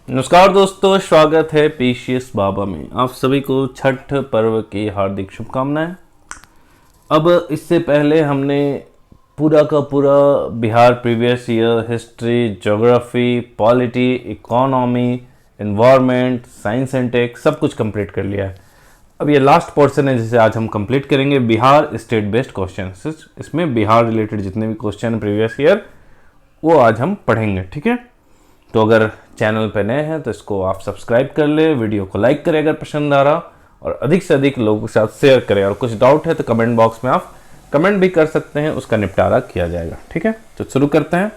नमस्कार दोस्तों, स्वागत है पीसीएस बाबा में। आप सभी को छठ पर्व की हार्दिक शुभकामनाएं। अब इससे पहले हमने पूरा का पूरा Bihar previous year history, geography, polity, economy, environment, science and tech सब कुछ कंप्लीट कर लिया है। अब ये लास्ट पोर्शन है जिसे आज हम कंप्लीट करेंगे, बिहार स्टेट बेस्ड क्वेश्चन। इसमें बिहार रिलेटेड जितने भी क्वेश्चन है प्रीवियस ईयर वो आज हम पढ़ेंगे, ठीक है। तो अगर चैनल पे नए हैं तो इसको आप सब्सक्राइब कर ले, वीडियो को लाइक करें अगर पसंद आ रहा, और अधिक से अधिक लोगों के साथ शेयर करें। और कुछ डाउट है तो कमेंट बॉक्स में आप कमेंट भी कर सकते हैं, उसका निपटारा किया जाएगा, ठीक है। तो शुरू करते हैं।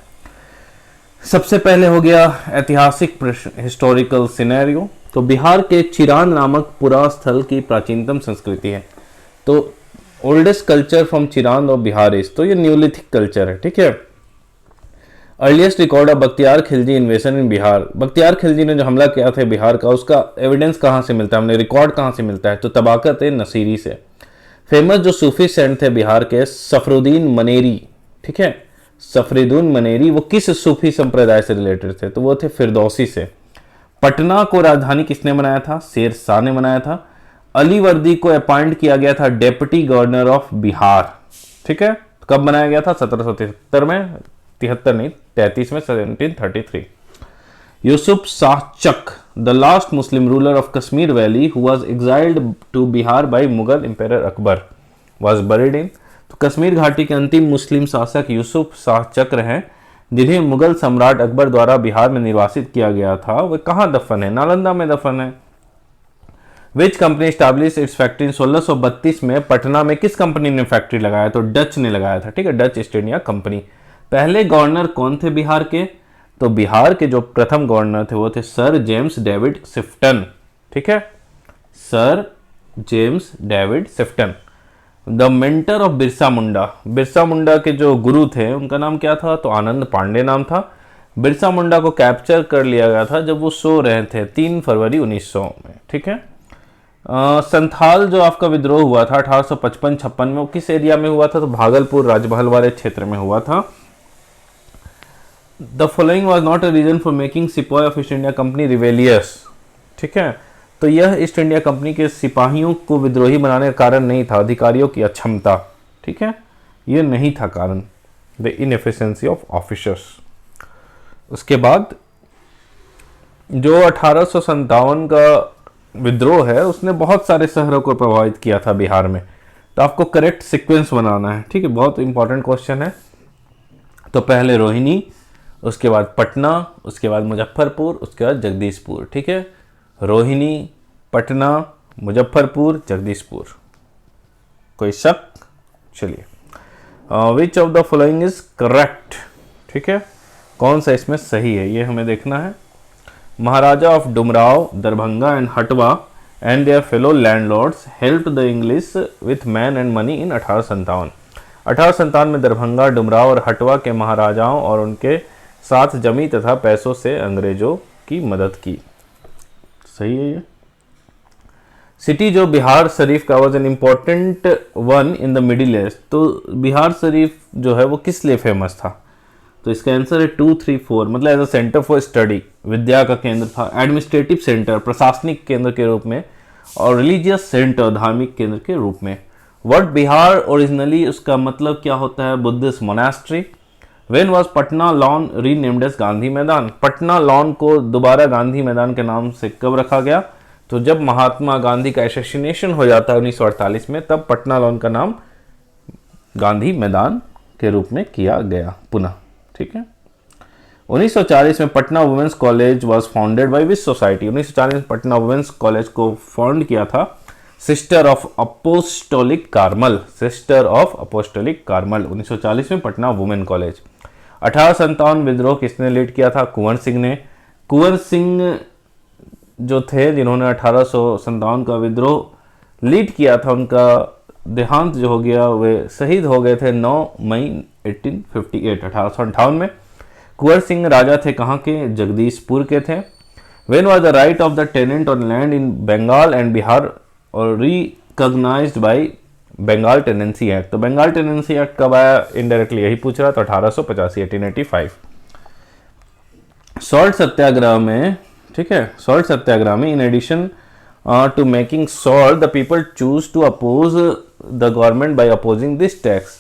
सबसे पहले हो गया ऐतिहासिक प्रश्न, हिस्टोरिकल सिनेरियो। तो बिहार के चिरान नामक पुरा स्थल की प्राचीनतम संस्कृति है। तो ओल्डेस्ट कल्चर फ्रॉम चिरान और बिहार इज, तो ये न्यूलिथिक कल्चर है, ठीक है। Earliest record of Bakhtiyar Khilji invasion in Bihar, Bakhtiyar Khilji ने जो हमला किया था बिहार का, उसका एविडेंस कहाँ से मिलता है, हमने रिकॉर्ड कहाँ से मिलता है, तो तबाकत नसीरी से। फेमस जो सूफी सेंट थे बिहार के, सफरुद्दीन मनेरी, ठीक है, सफरुद्दीन मनेरी, वो किस सूफी संप्रदाय से रिलेटेड थे, तो वो थे फिरदौसी से। पटना को राजधानी किसने बनाया था, शेर शाह ने बनाया था। अलीवर्दी को अपॉइंट किया गया था डेप्यूटी गवर्नर ऑफ बिहार, ठीक है। कब बनाया गया था, 1773 में, 73 नहीं 33 में, 1733। Yusuf Shah Chak, the last Muslim ruler of Kashmir valley who was exiled to Bihar by Mughal empire Akbar, was buried in. तो कश्मीर घाटी के अंतिम मुस्लिम शासक यूसुफ शाह चक्र हैं, जिन्हें मुगल सम्राट अकबर द्वारा बिहार में निर्वासित किया गया था। वे कहाँ दफन है, नालंदा में दफन है। Which company establish it's factory 1632 में, पटना में किस कंपनी ने फैक्ट्री लगाया, तो डच ने लगाया था, ठीक है, डच ईस्ट इंडिया कंपनी। पहले गवर्नर कौन थे बिहार के, तो बिहार के जो प्रथम गवर्नर थे वो थे सर जेम्स डेविड सिफ्टन, ठीक है, sir James David Sifton. The mentor of Birsa Munda, Birsa Munda के जो गुरु थे उनका नाम क्या था, तो आनंद पांडे नाम था। बिरसा मुंडा को कैप्चर कर लिया गया था जब वो सो रहे थे 3 फरवरी 1900 में, ठीक है। संथाल जो आपका विद्रोह हुआ था 1855-56 में, वो किस एरिया में हुआ था, तो भागलपुर राजमहल वाले क्षेत्र में हुआ था। The following was not a reason for making सिपाही of East India Company rebellious, ठीक है। तो यह ईस्ट इंडिया कंपनी के सिपाहियों को विद्रोही बनाने का कारण नहीं था, अधिकारियों की अक्षमता, ठीक है, यह नहीं था कारण, द इनएफिशिएंसी ऑफ ऑफिसर्स। उसके बाद जो 1857 का विद्रोह है उसने बहुत सारे शहरों को प्रभावित किया था बिहार में। तो आपको करेक्ट सीक्वेंस बनाना है, ठीक है, बहुत इंपॉर्टेंट क्वेश्चन है। तो पहले रोहिणी, उसके बाद पटना, उसके बाद मुजफ्फरपुर, उसके बाद जगदीशपुर, ठीक है। रोहिणी, पटना, मुजफ्फरपुर, जगदीशपुर। कोई शक, चलिए। विच of the following is correct, ठीक है, कौन सा इसमें सही है ये हमें देखना है। महाराजा ऑफ डुमराव, दरभंगा एंड हटवा and there fellow landlords helped the English with man and money in 1857। 1857 में दरभंगा, डुमराव और हटवा के महाराजाओं और उनके साथ जमी तथा पैसों से अंग्रेजों की मदद की, सही है ये। सिटी जो बिहार शरीफ का was an important one in the middle east, तो बिहार शरीफ जो है वो किस लिए फेमस था, तो इसका आंसर है 2, 3, 4, मतलब as a centre for study, विद्या का केंद्र था, एडमिनिस्ट्रेटिव सेंटर, प्रशासनिक केंद्र के रूप में, और रिलीजियस सेंटर, धार्मिक केंद्र के रूप में। वर्ड बिहार ओरिजिनली उसका मतलब क्या होता है, Buddhist monastery. When was Patna lawn renamed as Gandhi Maidan, Patna lawn को दोबारा गांधी मैदान के नाम से कब रखा गया, तो जब महात्मा गांधी का एसेसिनेशन हो जाता है 1948 में, तब पटना लॉन का नाम गांधी मैदान के रूप में किया गया पुनः, ठीक है। 1940 में Patna women's college was founded by which society, 1940 में पटना वुमेन्स कॉलेज को फाउंड किया था sister of apostolic Carmel, sister of apostolic Carmel, 1940 में पटना वुमेन कॉलेज। 1857 विद्रोह किसने लीड किया था, कुंवर सिंह ने। कुंवर सिंह जो थे जिन्होंने 1857 का विद्रोह लीड किया था, उनका देहांत जो हो गया, वे शहीद हो गए थे 9 मई 1858 में। कुंवर सिंह राजा थे कहाँ के, जगदीशपुर के थे। When was the right of the tenant on land in Bengal and Bihar or recognised by Bengal tenancy act, तो बंगाल टेनेंसी एक्ट कब आया, इनडायरेक्टली यही पूछ रहा, तो 1885 1885। सॉल्ट सत्याग्रह में, ठीक है, सॉल्ट सत्याग्रह में in addition to making salt the people choose to oppose the government by opposing this tax.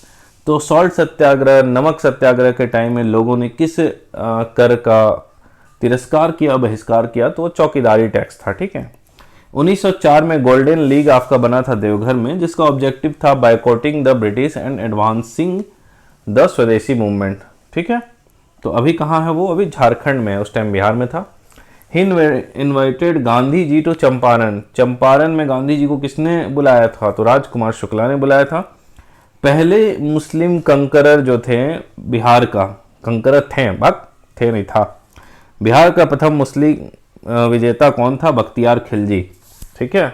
तो सॉल्ट सत्याग्रह, नमक सत्याग्रह के टाइम में लोगों ने किस कर का तिरस्कार किया, बहिष्कार किया? तो चौकीदारी टैक्स था। ठीक है, 1904 में गोल्डन लीग आपका बना था देवघर में, जिसका ऑब्जेक्टिव था boycotting the British and advancing the swadeshi movement. ठीक है, तो अभी कहाँ है वो? अभी झारखंड में है, उस टाइम बिहार में था। He invited Gandhi ji to Champaran. Champaran में गांधी जी को किसने बुलाया था? तो राजकुमार शुक्ला ने बुलाया था। पहले मुस्लिम कंकरर जो थे बिहार का, कंकरर थे, बात थे नहीं था, बिहार का प्रथम मुस्लिम विजेता कौन था? बख्तियार खिलजी। ठीक है,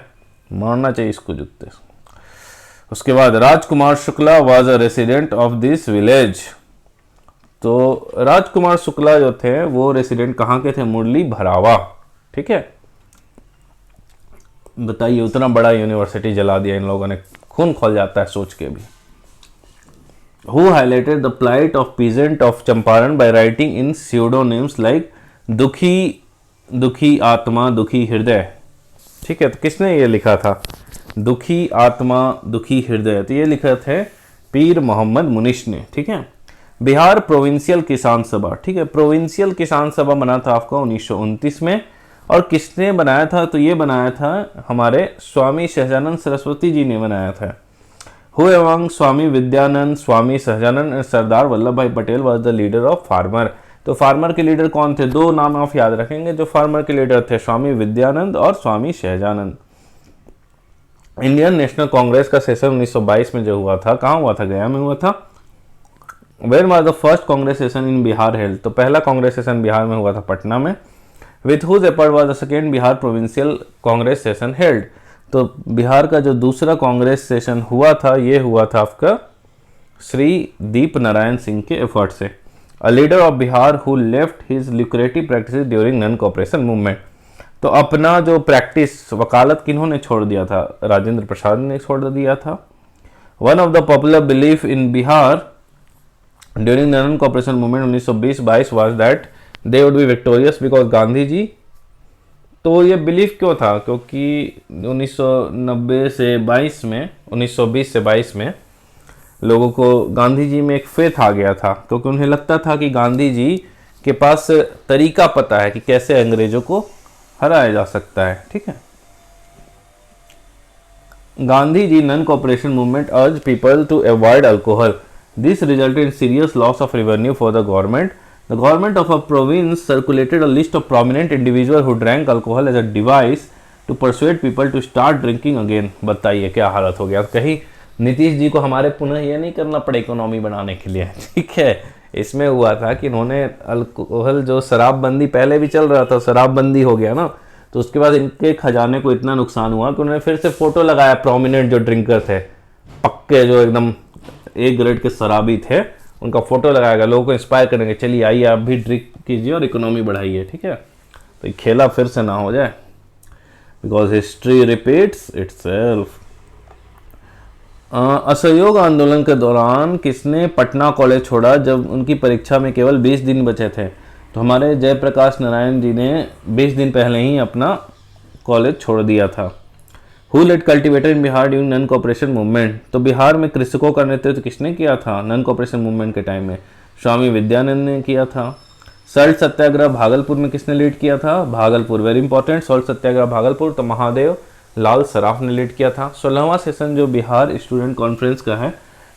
मारना चाहिए इसको जुत्ते। उसके बाद Rajkumar Shukla was a resident of this village. तो राजकुमार शुक्ला जो थे वो रेसिडेंट कहाँ के थे? मुरली भरावा। ठीक है, बताइए, उतना बड़ा यूनिवर्सिटी जला दिया इन लोगों ने, खून खोल जाता है सोच के भी। Who highlighted the plight of peasant of Champaran by writing in pseudonyms like दुखी आत्मा, दुखी हृदय। ठीक है, तो किसने ये लिखा था? दुखी आत्मा, दुखी हृदय, तो ये लिखा थे पीर मोहम्मद मुनिश ने। ठीक है, बिहार प्रोविंशियल किसान सभा। ठीक है, प्रोविंशियल किसान सभा बना था आपका 1929 में, और किसने बनाया था? तो ये बनाया था हमारे स्वामी सहजानंद सरस्वती जी ने बनाया था। Who among स्वामी विद्यानंद, स्वामी सहजानंद और सरदार वल्लभ भाई Patel was the leader of farmer? तो फार्मर के लीडर कौन थे? दो नाम आप याद रखेंगे जो फार्मर के लीडर थे, स्वामी विद्यानंद और स्वामी सहजानंद। इंडियन नेशनल कांग्रेस का सेशन 1922 में जो हुआ था, कहाँ हुआ था? गया में हुआ था। Where was the first Congress session in Bihar held? तो पहला कांग्रेस सेशन बिहार में हुआ था पटना में। With whose effort was the second Bihar provincial Congress session held? तो बिहार का जो दूसरा कांग्रेस सेशन हुआ था, ये हुआ था आपका श्री दीप नारायण सिंह के एफर्ट से। A leader of Bihar who left his lucrative practice during non cooperation movement. तो अपना जो प्रैक्टिस, वकालत किन्होंने छोड़ दिया था? राजेंद्र प्रसाद ने छोड़ दिया था। One of the popular belief in Bihar during the non cooperation movement 1920-22 was that they would be victorious because Gandhi ji. तो ये बिलीफ क्यों था? क्योंकि 1920 से 22 में लोगों को गांधी जी में एक फेथ आ गया था, क्योंकि उन्हें लगता था कि गांधी जी के पास तरीका पता है कि कैसे अंग्रेजों को हराया जा सकता है। ठीक है, Gandhi ji non cooperation movement urge people to avoid alcohol. This resulted in serious loss of revenue for the government. The government of a province circulated a list of prominent individuals who drank alcohol as a device to persuade people to start drinking again। बताइए क्या हालत हो गया। कहीं नीतीश जी को हमारे पुनः ये नहीं करना पड़े इकोनॉमी बनाने के लिए। ठीक है, इसमें हुआ था कि इन्होंने अल्कोहल, जो शराबबंदी पहले भी चल रहा था, शराबबंदी हो गया ना, तो उसके बाद इनके खजाने को इतना नुकसान हुआ कि उन्होंने फिर से फोटो लगाया प्रोमिनेंट जो ड्रिंकर थे, पक्के जो एकदम एक ग्रेड के शराबी थे, उनका फोटो लगाएगा, लोगों को इंस्पायर करेंगे, चलिए आइए आप भी ड्रिंक कीजिए और इकोनॉमी बढ़ाइए। ठीक है, तो खेला फिर से ना हो जाए, बिकॉज हिस्ट्री रिपीट्स इटसेल्फ। असहयोग आंदोलन के दौरान किसने पटना कॉलेज छोड़ा जब उनकी परीक्षा में केवल 20 दिन बचे थे? तो हमारे जयप्रकाश नारायण जी ने 20 दिन पहले ही अपना कॉलेज छोड़ दिया था। Who led cultivator in Bihar during non cooperation movement? तो बिहार में कृषकों का नेतृत्व किसने किया था नॉन कोऑपरेशन मूवमेंट के टाइम में? स्वामी विद्यानंद ने किया था। सॉल्ट सत्याग्रह भागलपुर में किसने लीड किया था? भागलपुर, वेरी इंपॉर्टेंट, सॉल्ट सत्याग्रह भागलपुर, तो महादेव लाल सराफ ने लीड किया था। 16वां सेशन जो बिहार स्टूडेंट कॉन्फ्रेंस का है,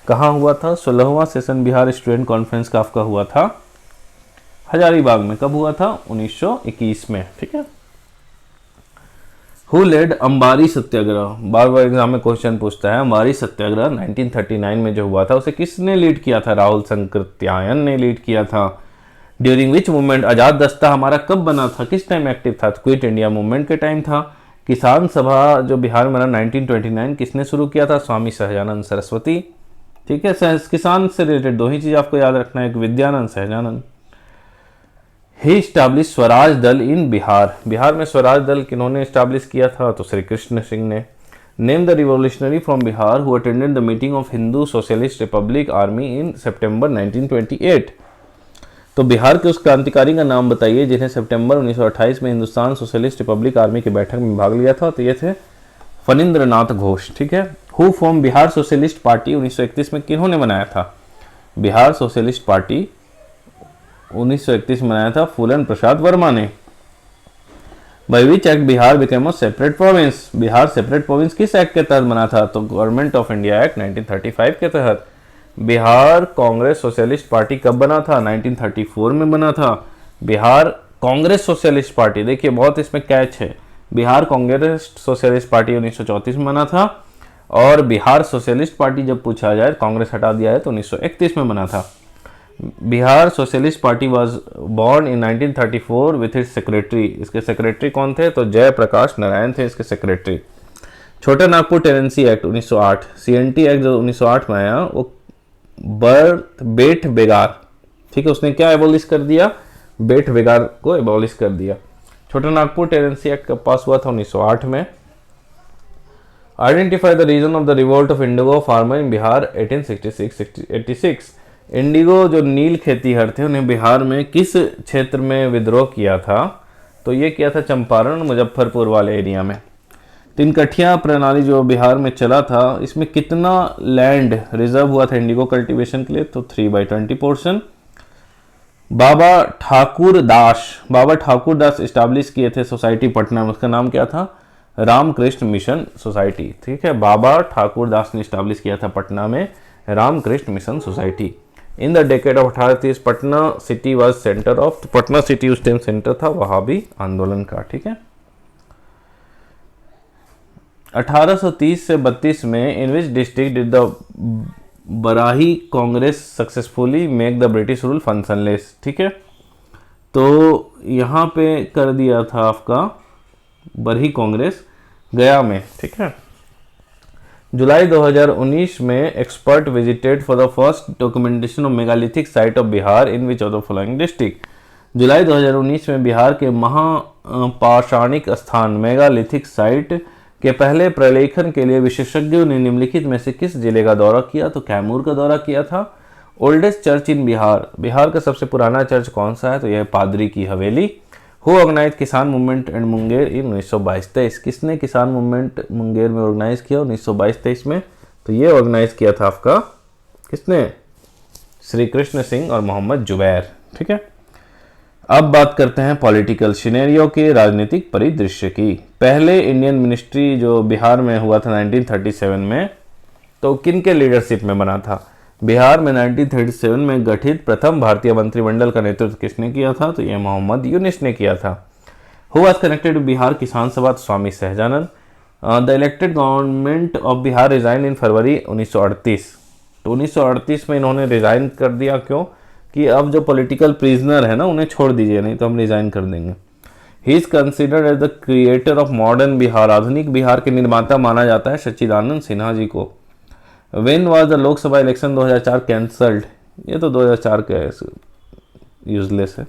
कहाँ हुआ था? 16वां सेशन बिहार स्टूडेंट कॉन्फ्रेंस का आपका हुआ था हजारीबाग में। कब हुआ था? 1921 में। ठीक है, हु लेड अंबारी सत्याग्रह? बार बार एग्जाम में क्वेश्चन पूछता है। अंबारी सत्याग्रह 1939 में जो हुआ था, उसे किसने लीड किया था? राहुल संकृत्यायन ने लीड किया था। During which movement? आजाद दस्ता हमारा कब बना था, किस टाइम एक्टिव था? क्विट इंडिया मूवमेंट के टाइम था। किसान सभा जो बिहार में 1929 किसने शुरू किया था? स्वामी सहजानंद सरस्वती। ठीक है, किसान से रिलेटेड दो ही चीज आपको याद रखना है, एक विद्यानंद, सहजानंद। ही स्टैब्लिश स्वराज दल इन बिहार? बिहार में स्वराज दल किन्होंने स्टैब्लिश किया था? तो श्री कृष्ण सिंह ने। Name the revolutionary from Bihar who attended the meeting of Hindu socialist republic army in September 1928। तो बिहार के उस क्रांतिकारी का नाम बताइए जिन्हें सितंबर 1928 में हिंदुस्तान सोशलिस्ट रिपब्लिक आर्मी की बैठक में भाग लिया था। तो ये थे फणींद्र नाथ घोष। ठीक है। Who form Bihar socialist party 1931 में किन्होंने बनाया था? बिहार सोशलिस्ट पार्टी 1931 में बनाया था फूलन प्रसाद वर्मा ने। By which act Bihar became a separate province? Bihar separate province किस एक्ट के तहत बना था? तो गवर्नमेंट ऑफ इंडिया एक्ट 1935 के तहत। बिहार कांग्रेस सोशलिस्ट पार्टी कब बना था? 1934 में बना था। बिहार कांग्रेस सोशलिस्ट पार्टी, देखिए बहुत इसमें कैच है, बिहार कांग्रेस सोशलिस्ट पार्टी 1934 में बना था, और बिहार सोशलिस्ट पार्टी जब पूछा जाए, कांग्रेस हटा दिया है, तो 1931 में बना था। Bihar socialist party was born in 1934 with its secretary. इसके सेक्रेटरी कौन थे? तो जयप्रकाश नारायण थे इसके सेक्रेटरी। छोटा Nagpur tenancy act 1908, CNT act जो 1908 में आया वो बेट बेगार, ठीक है, उसने क्या एबॉलिश कर दिया? बेट बेगार को एबॉलिश कर दिया। छोटा नागपुर टेनेंसी एक्ट कब पास हुआ था? 1908 में। Identify the reason of the revolt of indigo farmer in Bihar 1866। Indigo जो नील खेतीहर थे उन्हें बिहार में किस क्षेत्र में विद्रोह किया था? तो ये किया था चंपारण मुजफ्फरपुर वाले एरिया में। तिनकठिया प्रणाली जो बिहार में चला था, इसमें कितना लैंड रिजर्व हुआ था इंडिगो कल्टीवेशन के लिए? तो 3/20 पोर्शन। बाबा ठाकुर दास इस्टेब्लिश किए थे सोसाइटी पटना में, उसका नाम क्या था? Ramakrishna mission society. ठीक है, बाबा ठाकुर दास ने इस्टेब्लिश किया था पटना में Ramakrishna mission society. In the decade of 1830 Patna city was centre of, Patna city उस टाइम सेंटर था वहाबी आंदोलन का। ठीक है। 1830 से 32 में in which district did the Barahi Congress successfully make the British rule functionless? ठीक है, तो यहाँ पे कर दिया था आपका बरही कांग्रेस गया में। ठीक है। जुलाई 2019 में expert visited for the first documentation of megalithic site of Bihar in which of the following district? जुलाई 2019 में बिहार के महापाषाणिक स्थान मेगालिथिक साइट के पहले प्रलेखन के लिए विशेषज्ञों ने निम्नलिखित में से किस जिले का दौरा किया? तो कैमूर का दौरा किया था। ओल्डेस्ट चर्च इन बिहार, बिहार का सबसे पुराना चर्च कौन सा है? तो यह पादरी की हवेली। हु ऑर्गेनाइज किसान मूवमेंट एंड मुंगेर इन 1922-23? किसने किसान मूवमेंट मुंगेर में ऑर्गेनाइज किया 1922-23 में? तो ये ऑर्गेनाइज किया था आपका किसने? श्री कृष्ण सिंह और मोहम्मद जुबैर। ठीक है। अब बात करते हैं पॉलिटिकल सिनेरियो के, राजनीतिक परिदृश्य की। पहले इंडियन मिनिस्ट्री जो बिहार में हुआ था 1937 में, तो किन के लीडरशिप में बना था? बिहार में 1937 में गठित प्रथम भारतीय मंत्रिमंडल का नेतृत्व किसने किया था? तो यह मोहम्मद यूनिस ने किया था। Who was connected to Bihar Kisan Sabha? Swami Sahajanand. The elected government of Bihar resign in February 1938। तो 1938 में इन्होंने रिजाइन कर दिया। क्यों? कि अब जो पॉलिटिकल प्रिजनर है ना उन्हें छोड़ दीजिए, नहीं तो हम रिजाइन कर देंगे। He is considered as the creator of modern Bihar, आधुनिक बिहार के निर्माता माना जाता है सच्चिदानंद सिन्हा जी को। When was the Lok Sabha election 2004 cancelled? ये तो 2004 का यूजलेस है।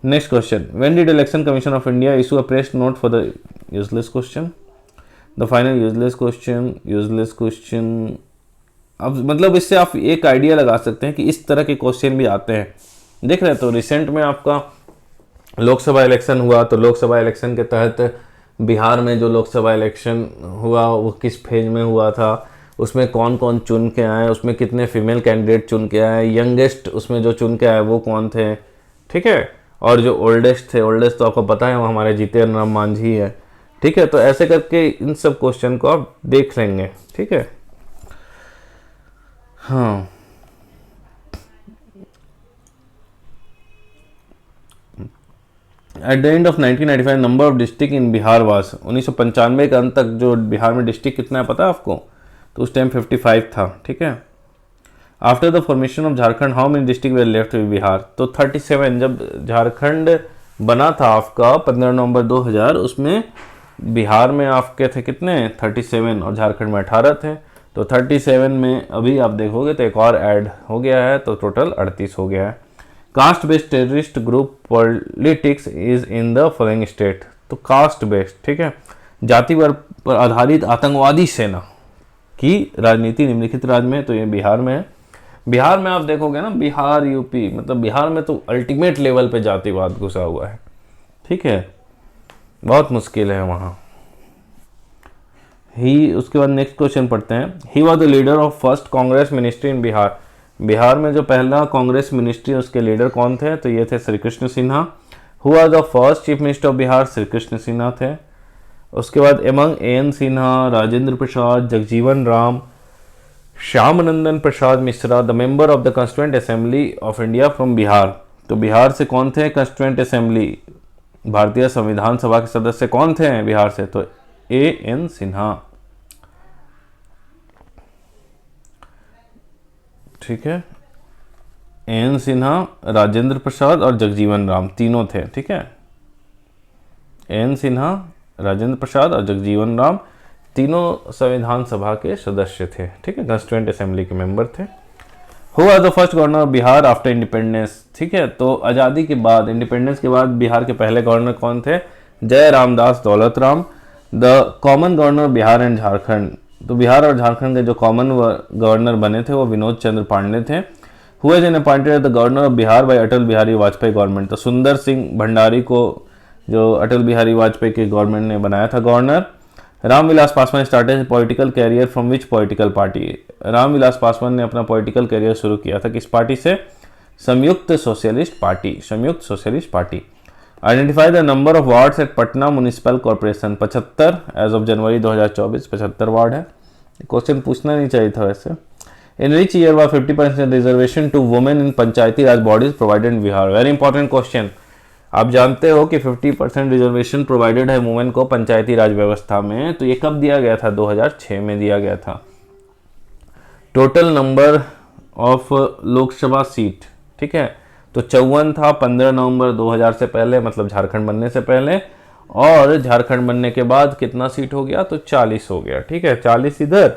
Next question, When did election commission of India issue a press note for the useless question? The final useless question. अब मतलब इससे आप एक आइडिया लगा सकते हैं कि इस तरह के क्वेश्चन भी आते हैं। देख रहे हैं, तो रिसेंट में आपका लोकसभा इलेक्शन हुआ, तो लोकसभा इलेक्शन के तहत बिहार में जो लोकसभा इलेक्शन हुआ वो किस फेज में हुआ था, उसमें कौन कौन चुन के आए, उसमें कितने फीमेल कैंडिडेट चुन के आए, यंगेस्ट उसमें जो चुन के आए वो कौन थे? ठीक है। और जो ओल्डेस्ट थे, ओल्डेस्ट तो आपको पता है वो हमारे जीतन राम मांझी है। ठीक है, तो ऐसे करके इन सब क्वेश्चन को आप देख लेंगे। ठीक है। हाँ, at the end of 1995 number of district in Bihar वास, 1995 के अंत तक जो बिहार में डिस्ट्रिक्ट कितना है पता है आपको? तो उस टाइम 55 था। ठीक है। After the formation of Jharkhand how many district were left with Bihar? तो 37। जब झारखंड बना था आपका 15 नवंबर 2000, उसमें बिहार में आपके थे कितने? 37 और झारखंड में 18 थे। तो 37 में अभी आप देखोगे तो एक और ऐड हो गया है, तो टोटल 38 हो गया है। Caste based terrorist group politics is in the following state? तो कास्ट बेस्ड, ठीक है, जाति वर्ग पर आधारित आतंकवादी सेना की राजनीति निम्नलिखित राज्य में, तो ये बिहार में है। बिहार में आप देखोगे ना, बिहार यूपी, मतलब बिहार में तो अल्टीमेट लेवल पे जातिवाद घुसा हुआ है, ठीक है, बहुत मुश्किल है वहाँ। ही, उसके बाद नेक्स्ट क्वेश्चन पढ़ते हैं। He was the leader of first Congress ministry इन बिहार। बिहार में जो पहला कांग्रेस मिनिस्ट्री उसके लीडर कौन थे, तो ये थे Shri Krishna Sinha. Who was the first chief minister of Bihar, Shri Krishna Sinha थे। उसके बाद among N Sinha, Rajendra Prasad, Jagjivan Ram, Shyamnandan Prasad Mishra the member of the constituent assembly of India from Bihar. तो बिहार से कौन थे कॉन्स्टिट्यूएंट असेंबली, भारतीय संविधान सभा के सदस्य कौन थे बिहार से, तो ए एन सिन्हा, ठीक है, एन सिन्हा, राजेंद्र प्रसाद और जगजीवन राम तीनों थे, ठीक है, एन सिन्हा, राजेंद्र प्रसाद और जगजीवन राम तीनों संविधान सभा के सदस्य थे, ठीक है, कॉन्स्टिट्यूएंट असेंबली के मेंबर थे। Who was the first governor of Bihar after independence, ठीक है, तो आज़ादी के बाद, इंडिपेंडेंस के बाद बिहार के पहले गवर्नर कौन थे, जय Ramdas Daulat Ram. The common governor Bihar and Jharkhand, तो बिहार और झारखंड के जो कॉमन गवर्नर बने थे वो विनोद चंद्र पांडे थे। Who was appointed the governor of Bihar by Atal Bihari Vajpayee government, तो सुंदर सिंह भंडारी को जो अटल बिहारी वाजपेयी के गवर्नमेंट ने बनाया था governor. Ramvilas Paswan started political career from which political party, Ramvilas Paswan ने अपना पॉलिटिकल कैरियर शुरू किया था किस पार्टी से, Samyukta socialist party, Samyukta socialist party. Identify the number of wards at Patna municipal corporation, 75 as of January 2024, 75 ward है। क्वेश्चन पूछना नहीं चाहिए था वैसे। In which year was 50% reservation to women in Panchayati Raj bodies provided in Bihar, very important question. आप जानते हो कि 50% रिजर्वेशन प्रोवाइडेड है वुमेन को पंचायती राज व्यवस्था में, तो ये कब दिया गया था, 2006 में दिया गया था। Total number of Lok Sabha seat, ठीक है, तो 54 था 15 नवंबर 2000 से पहले, मतलब झारखंड बनने से पहले, और झारखंड बनने के बाद कितना सीट हो गया, तो 40 हो गया, ठीक है, 40 इधर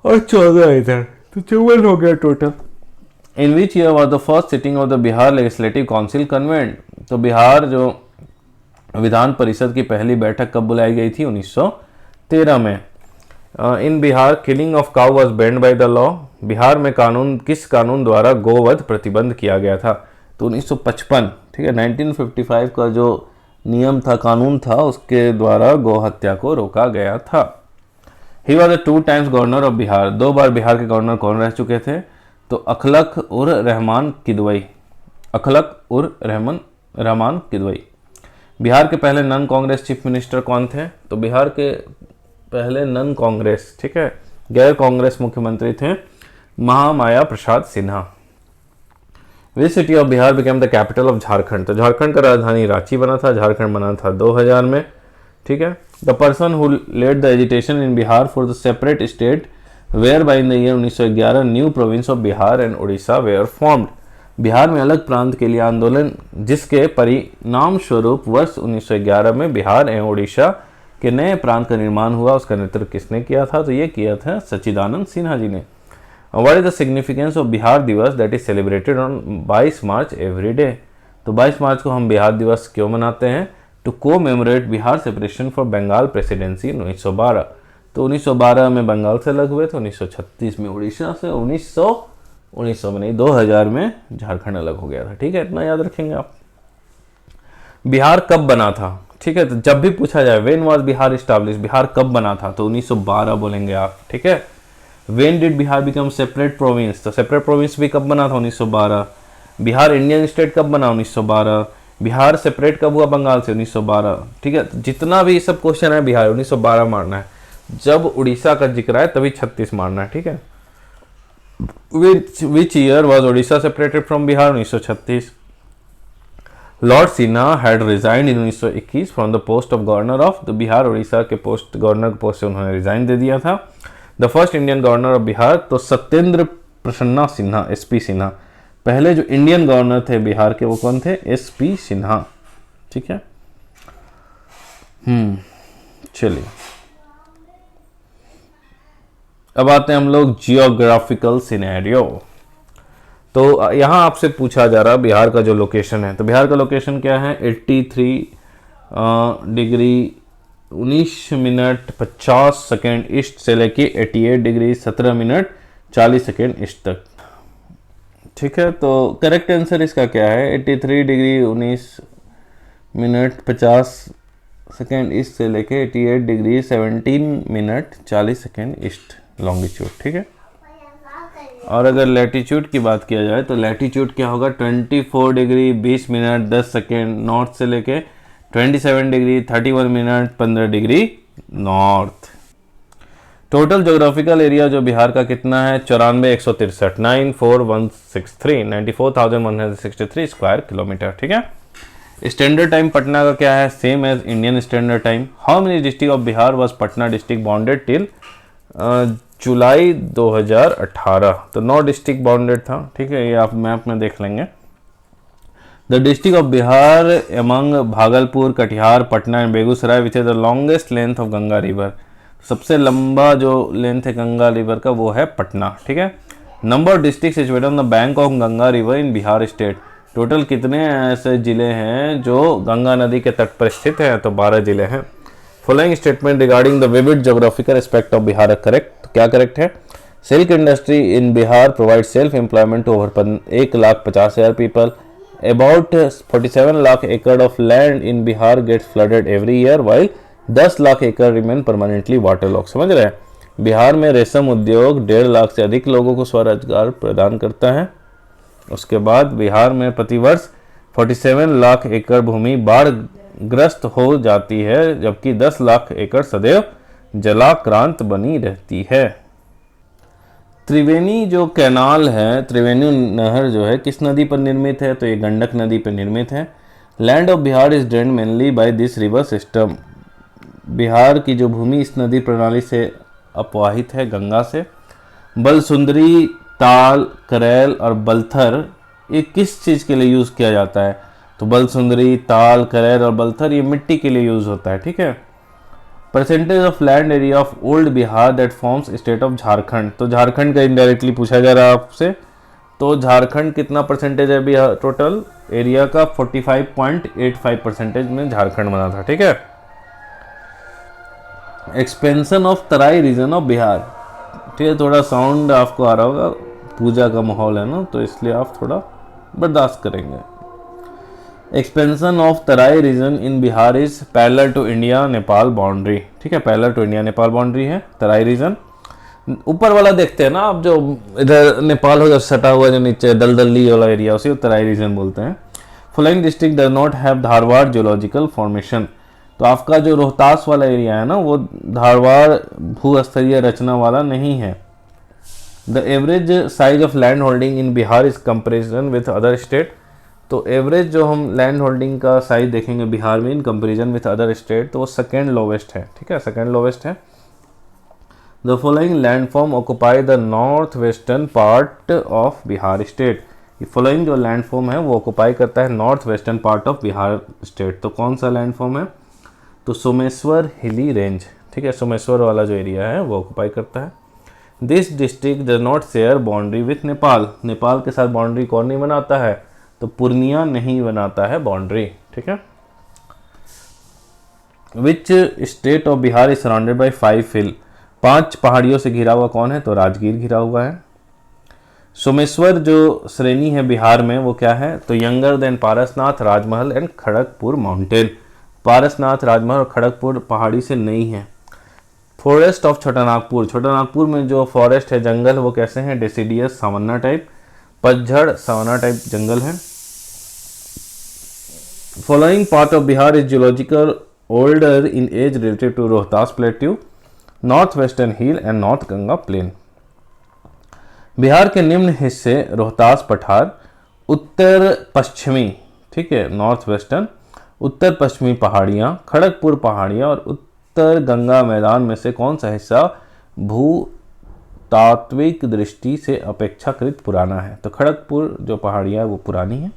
और 14 इधर, तो 54 हो गया total. In which year was the first sitting of the Bihar legislative council convent, तो बिहार जो विधान परिषद की पहली बैठक कब बुलाई गई थी, 1913 में। In Bihar killing of cow was banned by the law, Bihar में कानून, किस कानून द्वारा गोवध प्रतिबंध किया गया था, तो 1955, ठीक है, 1955 का जो नियम था, कानून था, उसके द्वारा गौ हत्या को रोका गया था। He was 2 times governor of Bihar, 2 बार बिहार के गवर्नर कौन रह चुके थे, तो अखलक उर रहमान किदवई, अखलक उर रहमान किदवई। बिहार के पहले नन कांग्रेस चीफ मिनिस्टर कौन थे, तो बिहार के पहले नन कांग्रेस, ठीक है, गैर कांग्रेस मुख्यमंत्री थे Mahamaya Prasad Sinha. Which city of Bihar became the capital of Jharkhand, तो झारखंड का राजधानी रांची बना था, झारखंड बना था 2000 में, ठीक है। The person who led the agitation in Bihar for the separate state where by in the year 1911 new province of Bihar and Orissa were formed, Bihar में अलग प्रांत के लिए आंदोलन जिसके परिणाम स्वरूप वर्ष 1911 में बिहार एवं उड़ीसा के नए प्रांत का निर्माण हुआ, उसका नेतृत्व किसने किया था, तो ये किया था सच्चिदानंद सिन्हा जी ने। What is the significance of Bihar Diwas that is celebrated on 22 March every day, तो 22 मार्च को हम बिहार दिवस क्यों मनाते हैं, to commemorate Bihar separation for Bengal presidency 1912, तो 1912 में बंगाल से अलग हुए थे, 1936 में उड़ीसा से, 1900 में नहीं 2000 में झारखंड अलग हो गया था, ठीक है, इतना याद रखेंगे आप। बिहार कब बना था, ठीक है, तो जब भी पूछा जाए when was Bihar establish, Bihar कब बना था, तो 1912 बोलेंगे आप, ठीक है। When did Bihar become separate province, तो सेपरेट प्रोविंस भी कब बना था, 1912। बिहार इंडियन स्टेट कब बना, 1912। बिहार सेपरेट कब हुआ बंगाल से, 1912, ठीक है। जितना भी सब क्वेश्चन है बिहार 1912 मारना है, जब उड़ीसा का जिक्र है तभी 36 मारना है, ठीक है। Which year was Odisha separated from Bihar, 1936। Lord Sinha had resigned in 1921 from the post of governor of the Bihar, Orissa के पोस्ट गवर्नर पोस्ट से उन्होंने रिजाइन दे दिया था। The first Indian governor of Bihar, तो सत्येंद्र प्रसन्ना सिन्हा, एसपी सिन्हा, पहले जो इंडियन गवर्नर थे बिहार के वो कौन थे, एसपी सिन्हा, ठीक है। चलिए अब आते हैं हम लोग जियोग्राफिकल सिनेरियो। तो यहाँ आपसे पूछा जा रहा बिहार का जो लोकेशन है, तो बिहार का लोकेशन क्या है, 83 डिग्री 19 मिनट 50 सेकेंड ईस्ट से लेके 88 डिग्री 17 मिनट 40 सेकेंड ईस्ट तक, ठीक है, तो करेक्ट आंसर इसका क्या है, 83 डिग्री 19 मिनट 50 सेकेंड ईस्ट से लेके 88 degree 17 minute 40 second east longitude. ठीक है, और अगर लैटिट्यूड की बात किया जाए तो लैटिट्यूड क्या होगा, 24 डिग्री 20 मिनट 10 सेकेंड नॉर्थ से लेके 27 degree 31 minute 15 degree north. Total geographical area जो बिहार का कितना है, 94,163 94163 94,163 स्क्वायर किलोमीटर। ठीक है, स्टैंडर्ड टाइम पटना का क्या है, same as Indian standard time. How many district of Bihar was Patna district bounded till July 2018, तो 9 डिस्ट्रिक्ट बाउंडेड था। ठीक है, ये आप मैप में देख लेंगे। The district of Bihar among Bhagalpur, Katihar, Patna and Begusarai which is the longest length of Ganga river. सबसे लंबा जो लेंथ है गंगा रिवर का वो है पटना। ठीक है, number of district situated on the bank of Ganga river in Bihar state. Total कितने ऐसे जिले हैं जो गंगा नदी के तट पर स्थित हैं, तो 12 जिले हैं। Following statement regarding the vivid geographical aspect of Bihar are correct, तो क्या करेक्ट है, silk industry in Bihar provide self employment to over 1,50,000 people. About 47 lakh acre of land in Bihar gets flooded every year while 10 lakh acre remain permanently वाटरलॉक। समझ रहे हैं, बिहार में रेशम उद्योग 1.5 लाख से अधिक लोगों को स्वरोजगार प्रदान करता है। उसके बाद बिहार में प्रतिवर्ष 47 लाख एकड़ भूमि बाढ़ ग्रस्त हो जाती है, जबकि 10 लाख एकड़ सदैव जलाक्रांत बनी रहती है। त्रिवेणी जो कैनाल है, त्रिवेणी नहर जो है किस नदी पर निर्मित है, तो ये गंडक नदी पर निर्मित है। Land of Bihar is drained mainly by this river system. Bihar की जो भूमि इस नदी प्रणाली से अपवाहित है, गंगा से। बलसुंदरी, ताल, करेल और बलथर ये किस चीज़ के लिए यूज़ किया जाता है, तो बलसुंदरी, ताल, करेल और बलथर ये मिट्टी के लिए यूज़ होता है। ठीक है, percentage of land area of old Bihar that forms state of Jharkhand, तो झारखंड का इनडायरेक्टली पूछा जा रहा है आपसे, तो झारखंड कितना परसेंटेज है बिहार टोटल एरिया का, 45.85% में झारखंड बना था। ठीक है, expansion of Terai region of Bihar, ठीक है, थोड़ा साउंड आपको आ रहा होगा, पूजा का माहौल है ना, तो इसलिए आप थोड़ा बर्दाश्त करेंगे। Expansion of Terai region in Bihar is parallel to India Nepal boundary. ठीक है, parallel to India Nepal boundary है तराई रीजन। ऊपर वाला देखते हैं ना आप, जो इधर नेपाल हो, सटा हुआ जो नीचे दलदली वाला एरिया, उसे तराई रीजन बोलते हैं। Following district does not have Dharwad geological formation, तो आपका जो रोहतास वाला एरिया है ना, वो धारवाड़ भूस्तरीय रचना वाला नहीं है। The average size of land holding in Bihar is comparison with other state, तो एवरेज जो हम लैंड होल्डिंग का साइज देखेंगे बिहार में in comparison with other state, तो वो सेकेंड लोवेस्ट है। ठीक है, सेकेंड लोवेस्ट है। The following landform occupy the north western part of Bihar state, ये फॉलोइंग जो लैंडफॉर्म है वो ऑक्युपाई करता है north western part of Bihar state, तो कौन सा लैंडफॉर्म है, तो सोमेश्वर हिली रेंज। ठीक है, सोमेश्वर वाला जो एरिया है वो ऑक्युपाई करता है। This district does not share boundary with Nepal, Nepal के साथ बाउंड्री कौन नहीं बनाता है, तो पूर्णिया नहीं बनाता है बाउंड्री। ठीक है, which state of Bihar is surrounded by 5 हिल, 5 पहाड़ियों से घिरा हुआ कौन है, तो राजगीर घिरा हुआ है। सोमेश्वर जो श्रेणी है बिहार में वो क्या है, तो younger than Parasnath, Rajmahal and Kharagpur mountain. Parasnath, राजमहल और खड़गपुर पहाड़ी से नहीं है। फॉरेस्ट ऑफ छोटा नागपुर, छोटा नागपुर में जो फॉरेस्ट है जंगल वो कैसे हैं, डेसिडियस सावन्ना टाइप, पतझड़ सावन्ना टाइप जंगल है। Following part of Bihar is geological older in age relative to Rohtas plateau, north western hill and north Ganga plain. Bihar के निम्न हिस्से रोहतास पठार, उत्तर पश्चिमी, ठीक है, नॉर्थ वेस्टर्न, उत्तर पश्चिमी पहाड़ियाँ, खड़गपुर पहाड़ियाँ और उत्तर गंगा मैदान में से कौन सा हिस्सा भूतात्विक दृष्टि से अपेक्षाकृत पुराना है, तो खड़गपुर जो पहाड़ियाँ वो पुरानी है।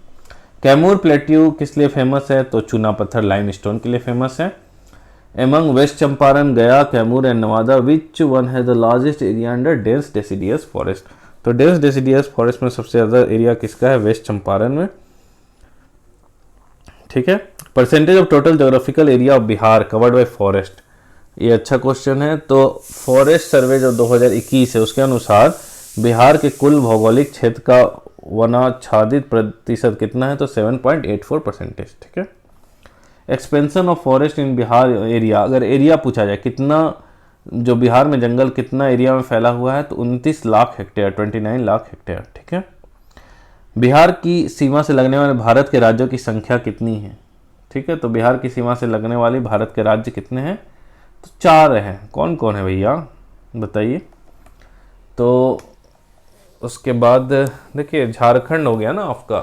कैमूर प्लेट्यू किस लिए फेमस है, तो चूना पत्थर लाइमस्टोन के लिए फेमस है। एमंग वेस्ट चंपारण, गया, Kaimur and Nawada which one has the largest area under dense deciduous forest, तो डेंस डेसिडियस फॉरेस्ट में सबसे ज़्यादा एरिया किसका है, वेस्ट चंपारण में। ठीक है, percentage of total geographical area of Bihar covered by forest, ये अच्छा क्वेश्चन है। तो फॉरेस्ट सर्वे जो 2021 है उसके अनुसार बिहार के कुल भौगोलिक क्षेत्र का वनाच्छादित प्रतिशत कितना है, तो 7.84%। ठीक है। Expansion of forest in Bihar area, अगर एरिया पूछा जाए कितना जो बिहार में जंगल कितना एरिया में फैला हुआ है, तो 29 लाख हेक्टेयर, 29 लाख हेक्टेयर। ठीक है। बिहार की सीमा से लगने वाले भारत के राज्यों की संख्या कितनी है? ठीक है, तो बिहार की सीमा से लगने वाले भारत के राज्य कितने हैं, तो 4 हैं। कौन कौन है भैया बताइए। तो उसके बाद देखिए झारखंड हो गया ना आपका,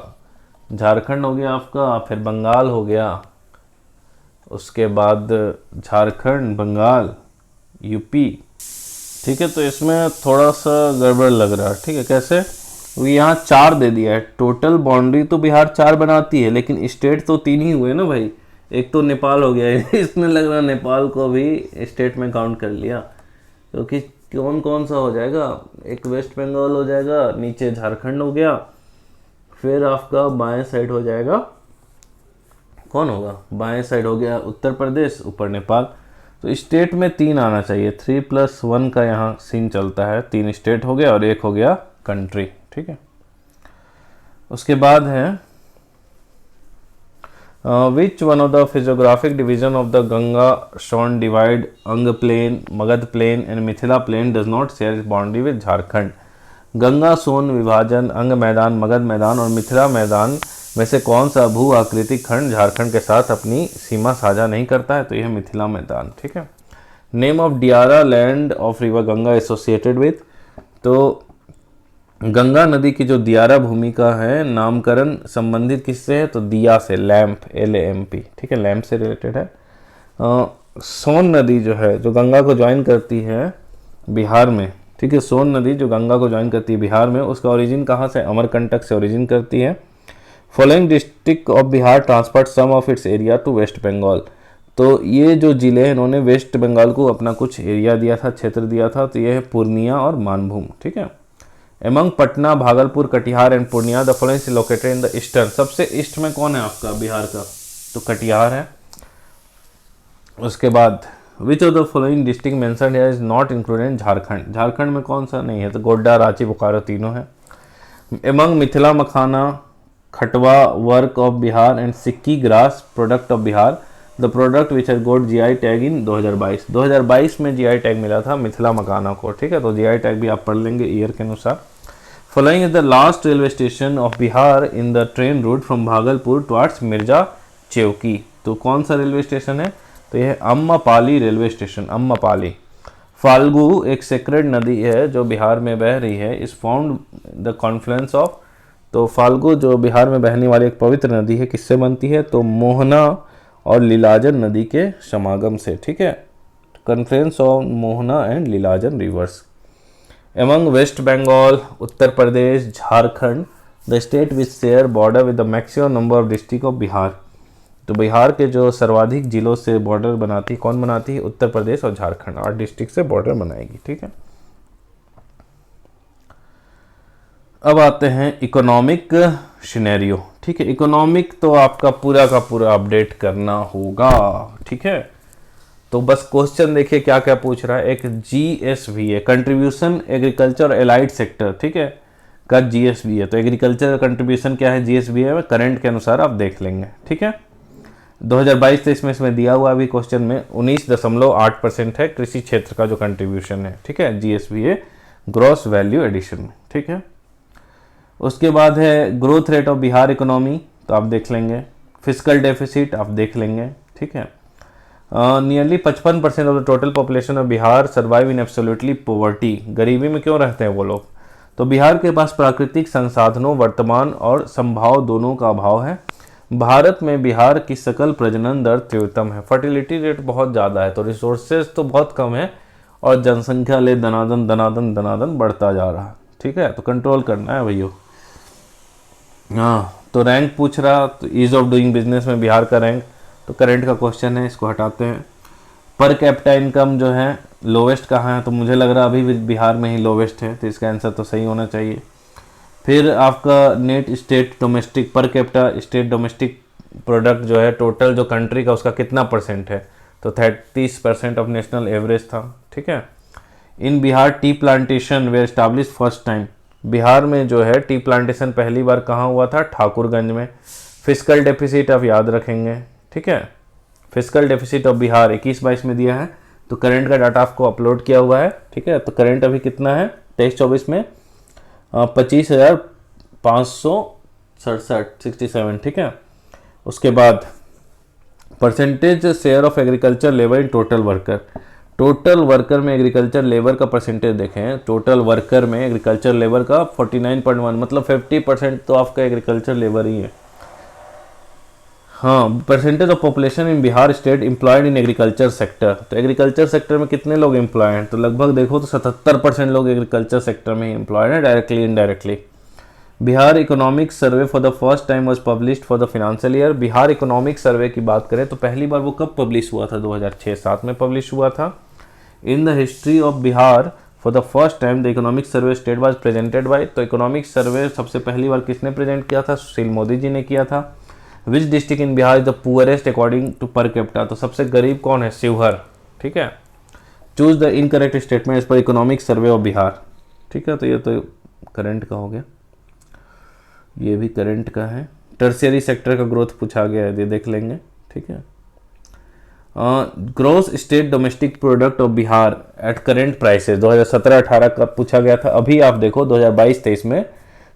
झारखंड हो गया आपका, फिर बंगाल हो गया, उसके बाद झारखंड, बंगाल, यूपी। ठीक है, तो इसमें थोड़ा सा गड़बड़ लग रहा है। ठीक है, कैसे? वो यहाँ 4 दे दिया है, टोटल बाउंड्री तो बिहार 4 बनाती है, लेकिन स्टेट तो 3 ही हुए ना भाई। एक तो नेपाल हो गया इसमें लग रहा है नेपाल को भी स्टेट में काउंट कर लिया, क्योंकि कौन कौन सा हो जाएगा, एक वेस्ट बंगाल हो जाएगा, नीचे झारखंड हो गया, फिर आपका बाएं साइड हो जाएगा, कौन होगा, बाएं साइड हो गया उत्तर प्रदेश, ऊपर नेपाल। तो स्टेट में 3 आना चाहिए, 3+1 का यहाँ सीन चलता है। 3 स्टेट हो गया और 1 हो गया कंट्री। ठीक है। उसके बाद है which one of the physiographic division of the Ganga Son divide Anga plain, Magadh plain and Mithila plain does not share boundary with Jharkhand. Ganga Son विभाजन, अंग मैदान, मगध मैदान और मिथिला मैदान में से कौन सा भू आकृतिक खंड झारखंड के साथ अपनी सीमा साझा नहीं करता है, तो यह मिथिला मैदान। ठीक है। Name of Diara land of river Ganga associated with, तो गंगा नदी की जो दियारा भूमि का है नामकरण संबंधित किससे है, तो दिया से, लैम्प, LAMP। ठीक है, लैम्प से रिलेटेड है। सोन नदी जो है, जो गंगा को ज्वाइन करती है बिहार में, ठीक है, सोन नदी जो गंगा को ज्वाइन करती है बिहार में, उसका ओरिजिन कहाँ से, अमरकंटक से ओरिजिन करती है। Following district of Bihar transferred some of its area to west Bengal, तो ये जो जिले हैं इन्होंने वेस्ट बंगाल को अपना कुछ एरिया दिया था, क्षेत्र दिया था, तो ये है पूर्णिया और मानभूम। ठीक है। Among Patna, Bhagalpur, Katihar and Purnia the following is located in the eastern, सबसे ईस्ट में कौन है आपका बिहार का, तो कटिहार है। उसके बाद विच of the following district mentioned here is not included Jharkhand, Jharkhand में कौन सा नहीं है, तो गोड्डा, रांची, बोकारो तीनों है। Among Mithila makhana, Khatwa work of Bihar and Sikki grass product of Bihar, the product which has got GI tag in 2022, 2022 में GI टैग मिला था मिथिला मखाना को। ठीक है, तो GI टैग भी आप पढ़ लेंगे ईयर के अनुसार। Following is the last railway station of Bihar in the train route from Bhagalpur towards Mirza Chowki, तो कौन सा रेलवे स्टेशन है, तो यह है अम्मापाली रेलवे स्टेशन, अम्मापाली। फाल्गु एक सेक्रेड नदी है जो बिहार में बह रही है, is found the confluence of, तो फाल्गु जो बिहार में बहने वाली एक पवित्र नदी है, किससे बनती है, तो मोहना और लीलाजन नदी के समागम से। ठीक है, confluence of Mohana and Lilajan rivers. Among west Bengal, Uttar Pradesh, Jharkhand, the state which share border with the maximum number of district of Bihar, तो बिहार के जो सर्वाधिक जिलों से बॉर्डर बनाती, कौन बनाती है, उत्तर प्रदेश और झारखंड, 8 डिस्ट्रिक्ट से बॉर्डर बनाएगी। ठीक है। अब आते हैं इकोनॉमिक सिनेरियो। ठीक है, इकोनॉमिक तो आपका पूरा का पूरा अपडेट करना होगा। ठीक है, तो बस क्वेश्चन देखिए क्या क्या पूछ रहा है। एक GSVA contribution agriculture allied sector, ठीक है, का GSVA, तो एग्रीकल्चर कंट्रीब्यूशन क्या है GSVA में, करंट के अनुसार आप देख लेंगे। ठीक है, 2022-23 में इसमें दिया हुआ अभी क्वेश्चन में 19.8% है कृषि क्षेत्र का जो कंट्रीब्यूशन है। ठीक है, GSVA ग्रॉस वैल्यू एडिशन में। ठीक है, उसके बाद है growth rate of Bihar economy, तो आप देख लेंगे। फिस्कल डेफिसिट आप देख लेंगे। ठीक है, nearly 55% of the total population of Bihar survive in absolutely poverty, गरीबी में क्यों रहते हैं वो लोग, तो बिहार के पास प्राकृतिक संसाधनों वर्तमान और संभाव दोनों का अभाव है। भारत में बिहार की सकल प्रजनन दर तीव्रतम है, फर्टिलिटी रेट बहुत ज़्यादा है, तो रिसोर्सेज तो बहुत कम है और जनसंख्या ले दनादन दनादन दनादन बढ़ता जा रहा है। ठीक है, तो कंट्रोल करना है भैया। हाँ, तो रैंक पूछ रहा, तो ईज ऑफ डूइंग बिजनेस में बिहार का रैंक, तो करंट का क्वेश्चन है, इसको हटाते हैं। पर कैपिटा इनकम जो है लोवेस्ट कहाँ है, तो मुझे लग रहा है अभी भी बिहार में ही लोवेस्ट है, तो इसका आंसर तो सही होना चाहिए। फिर आपका net state domestic per capita state domestic product जो है टोटल जो कंट्री का उसका कितना % है, तो 30% ऑफ नेशनल एवरेज था। ठीक है, in Bihar tea plantation way establish first time, Bihar में जो है टी प्लांटेशन पहली बार कहाँ हुआ था? ठाकुरगंज में। फिजिकल डेफिसिट आप याद रखेंगे, ठीक है। फिजिकल डेफिसिट ऑफ बिहार 21-22 में दिया है, तो करंट का डाटा आपको अपलोड किया हुआ है, ठीक है। तो करंट अभी कितना है 23-24 में? 25,567, ठीक है। उसके बाद percentage share of agriculture labour in total worker. Total worker में एग्रीकल्चर लेबर का परसेंटेज देखें, टोटल वर्कर में एग्रीकल्चर लेबर का 49.1, मतलब 50% तो आपका एग्रीकल्चर लेबर ही है। हाँ, percentage of population in Bihar state employed in agriculture sector. तो एग्रीकल्चर सेक्टर में कितने लोग एम्प्लॉय हैं? तो लगभग देखो तो 77% लोग एग्रीकल्चर सेक्टर में ही एम्प्लॉयड हैं, directly indirectly. Bihar economic survey for the first time was published for the financial year. Bihar economic survey की बात करें तो पहली बार वो कब पब्लिश हुआ था? 2006-07 में पब्लिश हुआ था। In the history of Bihar for the first time the economic survey state was presented by. तो इकोनॉमिक सर्वे सबसे पहली बार किसने प्रेजेंट किया था? सुशील मोदी जी ने किया था। Which district in Bihar is the poorest according to per capita. तो सबसे गरीब कौन है? शिवहर, ठीक है। Choose the incorrect statement as per economic survey of Bihar, ठीक है। तो ये तो करंट का हो गया, ये भी करंट का है। टर्शियरी सेक्टर का ग्रोथ पूछा गया है, ये देख लेंगे, ठीक है। Gross state domestic product of Bihar at current prices 2017-18 का पूछा गया था। अभी आप देखो 2022-23 में,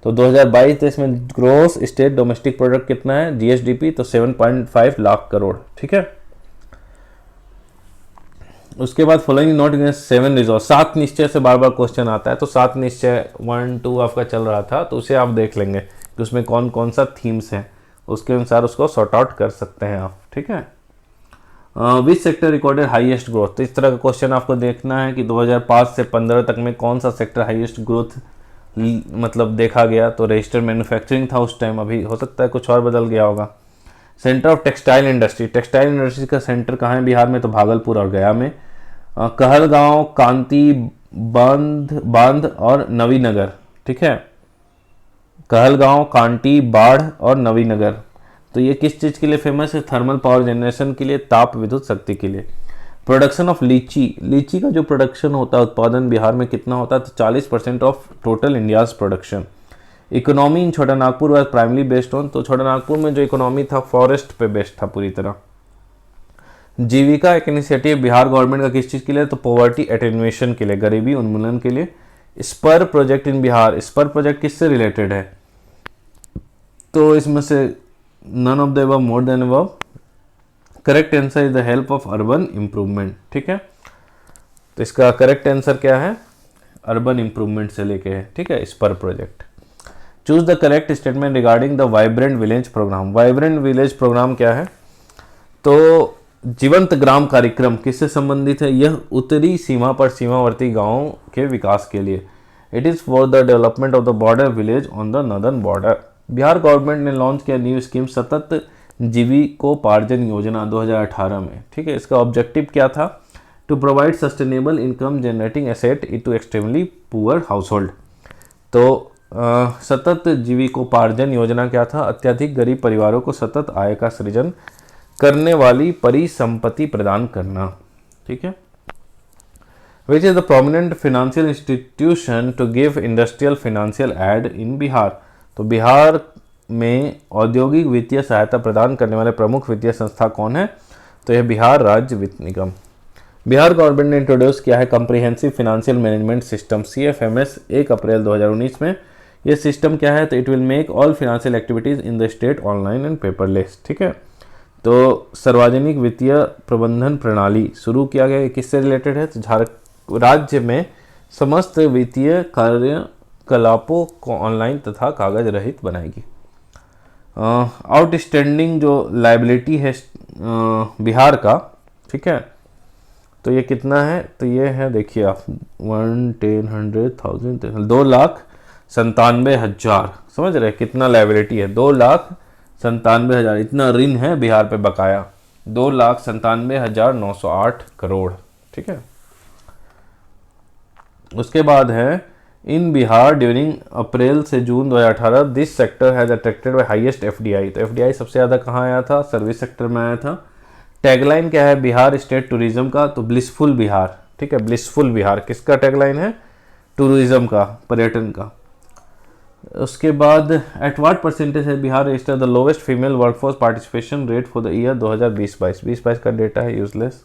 तो 2022-23 में ग्रोस स्टेट डोमेस्टिक प्रोडक्ट कितना है? जीएसडीपी तो 7.5 लाख करोड़, ठीक है। उसके बाद फॉलोइंग नोट अगेंस्ट 7 रिजॉल्व, 7 निश्चय से बार बार क्वेश्चन आता है, तो 7 निश्चय 1, 2 आपका चल रहा था, तो उसे आप देख लेंगे कि उसमें कौन कौन सा थीम्स है, उसके अनुसार उसको सॉर्ट आउट कर सकते हैं आप, ठीक है। Which sector recorded highest growth. तो इस तरह का क्वेश्चन आपको देखना है कि 2005 से 15 तक में कौन सा सेक्टर हाईएस्ट ग्रोथ मतलब देखा गया। तो रजिस्टर्ड मैन्युफैक्चरिंग था उस टाइम, अभी हो सकता है कुछ और बदल गया होगा। Centre of textile industry, textile industry का सेंटर कहाँ है बिहार में? तो भागलपुर और गया में। कहलगांव, कांती, बांध और नवीनगर, ठीक है। कहलगांव, कांटी, बाढ़ और नवीनगर, तो ये किस चीज़ के लिए फेमस है? थर्मल पावर जनरेशन के लिए, ताप विद्युत शक्ति के लिए। प्रोडक्शन ऑफ लीची का जो प्रोडक्शन होता है, उत्पादन बिहार में कितना होता है? तो 40% of total India's production. Economy in Chota Nagpur was primary based on, तो छोटा नागपुर में जो इकोनॉमी था फॉरेस्ट पे बेस्ड था पूरी तरह। जीविका एक इनिशिएटिव बिहार गवर्नमेंट का किस चीज़ के लिए? तो पॉवर्टी एटेन्युएशन के लिए, गरीबी उन्मूलन के लिए। SPUR project in Bihar, SPUR project किससे रिलेटेड है? तो इसमें से none of the above, more than above. Correct answer is the help of urban improvement, ठीक है। तो इसका करेक्ट आंसर क्या है? अर्बन इंप्रूवमेंट से लेके है, ठीक है, SPUR project. Choose the correct statement regarding the vibrant village programme. Vibrant village programme क्या है? तो जीवंत ग्राम कार्यक्रम किससे संबंधित है? यह उत्तरी सीमा पर सीमावर्ती गांवों के विकास के लिए। It is for the development of the border village on the northern border. Bihar government ने लॉन्च किया न्यू स्कीम सतत जीविकोपार्जन योजना 2018 में, ठीक है। इसका ऑब्जेक्टिव क्या था? To provide sustainable income generating asset to extremely poor household. तो सतत जीविकोपार्जन योजना क्या था? अत्यधिक गरीब परिवारों को सतत आय का सृजन करने वाली परिसंपत्ति प्रदान करना, ठीक है। Which is the prominent financial institution to give industrial financial aid in Bihar. तो बिहार में औद्योगिक वित्तीय सहायता प्रदान करने वाले प्रमुख वित्तीय संस्था कौन है? तो यह बिहार राज्य वित्त निगम। बिहार गवर्नमेंट ने इंट्रोड्यूस किया है comprehensive financial management system CFMS 1 अप्रैल 2019 में। यह सिस्टम क्या है? तो it will make all financial activities in the state online and paperless, ठीक है। तो सार्वजनिक वित्तीय प्रबंधन प्रणाली शुरू किया गया, किससे रिलेटेड है? तो राज्य में समस्त वित्तीय कार्यकलापों को ऑनलाइन तथा कागज रहित बनाएगी। आउटस्टैंडिंग जो लायबिलिटी है बिहार का, ठीक है, तो ये कितना है? तो ये है, देखिए आप 2,97,000, समझ रहे कितना लायबिलिटी है? 2,97,000 इतना ऋण है बिहार पे बकाया, 2,97,908 करोड़, ठीक है। उसके बाद है इन बिहार ड्यूरिंग अप्रैल से जून 2018 this sector has attracted by highest FDI। तो FDI सबसे ज़्यादा कहाँ आया था? सर्विस सेक्टर में आया था। टैगलाइन क्या है बिहार स्टेट टूरिज्म का? तो ब्लिसफुल बिहार, ठीक है, ब्लिसफुल बिहार किसका टैगलाइन है? टूरिज्म का, पर्यटन का। उसके बाद एट वाट परसेंटेज है Bihar register the lowest female workforce participation rate for the year 2020-22 का डेटा है, यूजलेस।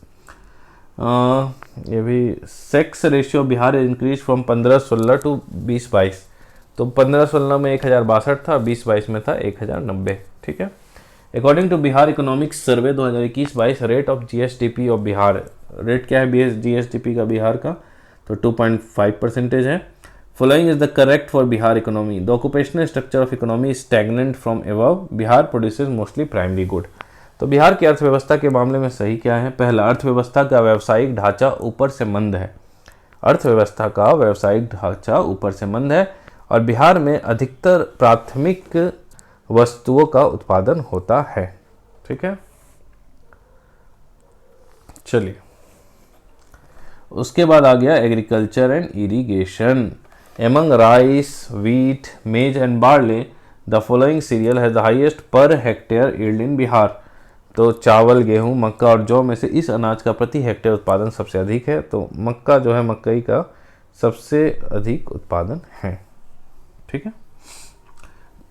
ये भी sex ratio Bihar increase from 15-16 to 20-22, तो 15-16 में 1062 था, 20-22 में था 1090, ठीक है। According to Bihar economics survey 2021-22 rate of GSDP of Bihar, rate क्या है जीएसडीपी का बिहार का, तो 2.5% है। Following is the correct for Bihar economy, the occupational structure of economy is stagnant from above, Bihar produces mostly primary good. तो बिहार की अर्थव्यवस्था के मामले में सही क्या है? पहला, अर्थव्यवस्था का व्यावसायिक ढांचा ऊपर से मंद है, अर्थव्यवस्था का व्यावसायिक ढांचा ऊपर से मंद है, और बिहार में अधिकतर प्राथमिक वस्तुओं का उत्पादन होता है, ठीक है। चलिए, उसके बाद आ गया agriculture and irrigation. Among rice, wheat, maize and barley the following cereal has the highest per hectare yield in Bihar. तो चावल, गेहूं, मक्का और जौ में से इस अनाज का प्रति हेक्टेयर उत्पादन सबसे अधिक है, तो मक्का जो है, मकई का सबसे अधिक उत्पादन है, ठीक है।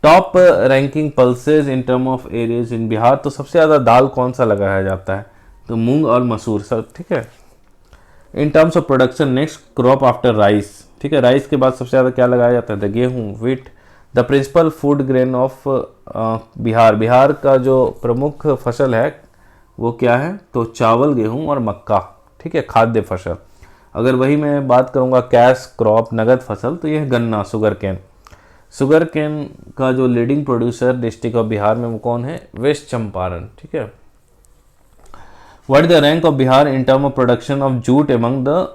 Top ranking pulses in term of areas in Bihar, तो सबसे ज़्यादा दाल कौन सा लगाया जाता है? तो मूंग और मसूर, सब ठीक है। In terms of production next crop after rice, ठीक है, राइस के बाद सबसे ज़्यादा क्या लगाया जाता है? द गेहूँ, wheat. The principal food grain of Bihar, Bihar का जो प्रमुख फसल है वो क्या है? तो चावल, गेहूँ और मक्का, ठीक है, खाद्य फसल। अगर वही मैं बात करूँगा कैश क्रॉप, नगद फसल, तो यह गन्ना, शुगर केन। शुगर केन का जो leading producer district of Bihar में वो कौन है? वेस्ट चंपारण, ठीक है। What is the rank of Bihar in term of production of jute among the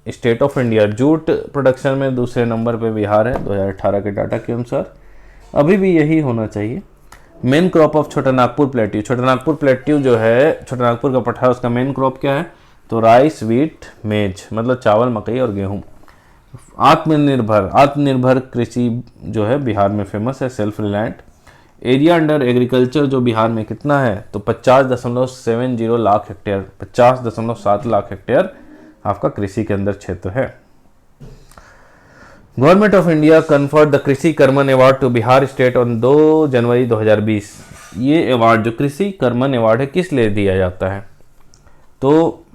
state of India? Jute production में दूसरे नंबर पे बिहार है 2018 के डाटा के अनुसार, अभी भी यही होना चाहिए। मेन क्रॉप ऑफ छोटा नागपुर प्लेट्यू, छोटा नागपुर प्लेट्यू जो है, छोटा नागपुर का पठार, उसका मेन क्रॉप क्या है? तो राइस, व्हीट, मेज, मतलब चावल, मकई और गेहूँ। आत्मनिर्भर कृषि जो है बिहार में फेमस है, self reliant. Area under agriculture जो बिहार में कितना है? तो 50.70 लाख हेक्टेयर, 50.7 लाख हेक्टेयर आपका कृषि के अंदर क्षेत्र है। Government of India conferred the Krishi Karman award to Bihar state on 2 January 2020। ये अवार्ड जो कृषि कर्मन अवार्ड है किस लिए दिया जाता है? तो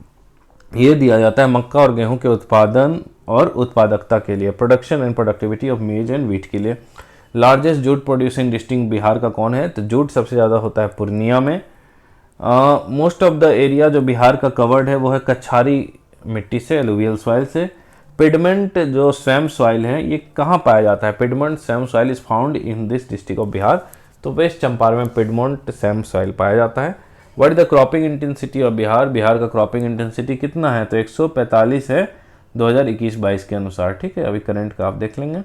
ये दिया जाता है मक्का और गेहूं के उत्पादन और उत्पादकता के लिए, प्रोडक्शन एंड प्रोडक्टिविटी ऑफ मेज एंड व्हीट के लिए। Largest jute producing district Bihar का कौन है? तो जूट सबसे ज़्यादा होता है पूर्णिया में। मोस्ट ऑफ द एरिया जो बिहार का कवर्ड है वो है कछारी मिट्टी से, एलुवियल सॉइल से। पिडमेंट जो स्वयं सॉइल है ये कहाँ पाया जाता है? पिडमेंट स्वयं soil is found in this district of Bihar, तो वेस्ट चंपारण में पिडमेंट स्वयं सॉइल पाया जाता है। What is the cropping intensity of Bihar? Bihar का क्रॉपिंग इंटेंसिटी कितना है? तो 145 है 2021-22 के अनुसार, ठीक है। अभी करंट का आप देख लेंगे।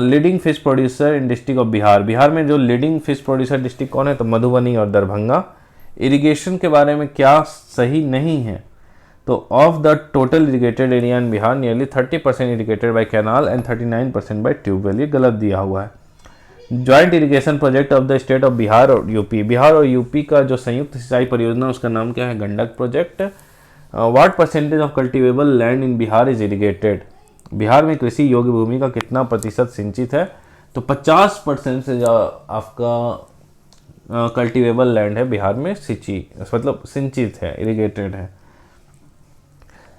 Leading fish producer in district of Bihar, Bihar में जो लीडिंग फिश प्रोड्यूसर डिस्ट्रिक्ट कौन है? तो मधुबनी और दरभंगा। इरिगेशन के बारे में क्या सही नहीं है? तो of the total irrigated area in Bihar nearly 30% irrigated by canal and 39% by tubewell, ये गलत दिया हुआ है। Joint irrigation project of the state of Bihar और यूपी, बिहार और यूपी का जो संयुक्त सिंचाई परियोजना उसका नाम क्या है? Gandak project. What percentage of cultivable land in Bihar is irrigated? Bihar में कृषि योग्य भूमि का कितना प्रतिशत सिंचित है? तो 50% से आपका कल्टिवेबल लैंड है बिहार में मतलब सिंचित है, इरिगेटेड है।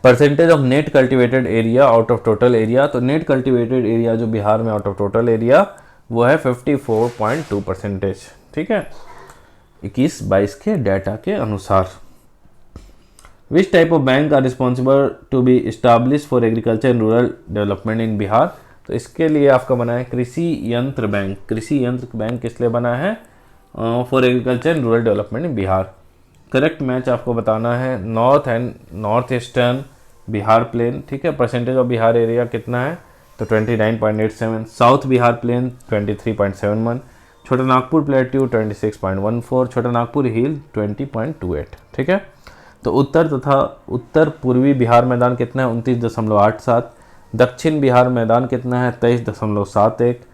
Percentage of net cultivated area out of total area, तो नेट कल्टिवेटेड एरिया जो बिहार में आउट ऑफ टोटल एरिया वो है 54.2%, ठीक है, 21-22 के डाटा के अनुसार। Which type of bank are responsible to be establish for agriculture and rural development in Bihar? तो इसके लिए आपका बना है कृषि यंत्र बैंक। कृषि यंत्र बैंक किस लिए बना है? For agriculture and rural development in Bihar. Correct match आपको बताना है north and north eastern Bihar plain, ठीक है। परसेंटेज ऑफ बिहार एरिया कितना है? तो 29.87। South Bihar plain 23.71। Chota Nagpur plateau 26.14। छोटा नागपुर हिल 20.28, ठीक है। तो उत्तर तथा उत्तर पूर्वी बिहार मैदान कितना है? 29.87। दक्षिण बिहार मैदान कितना है? 23.71।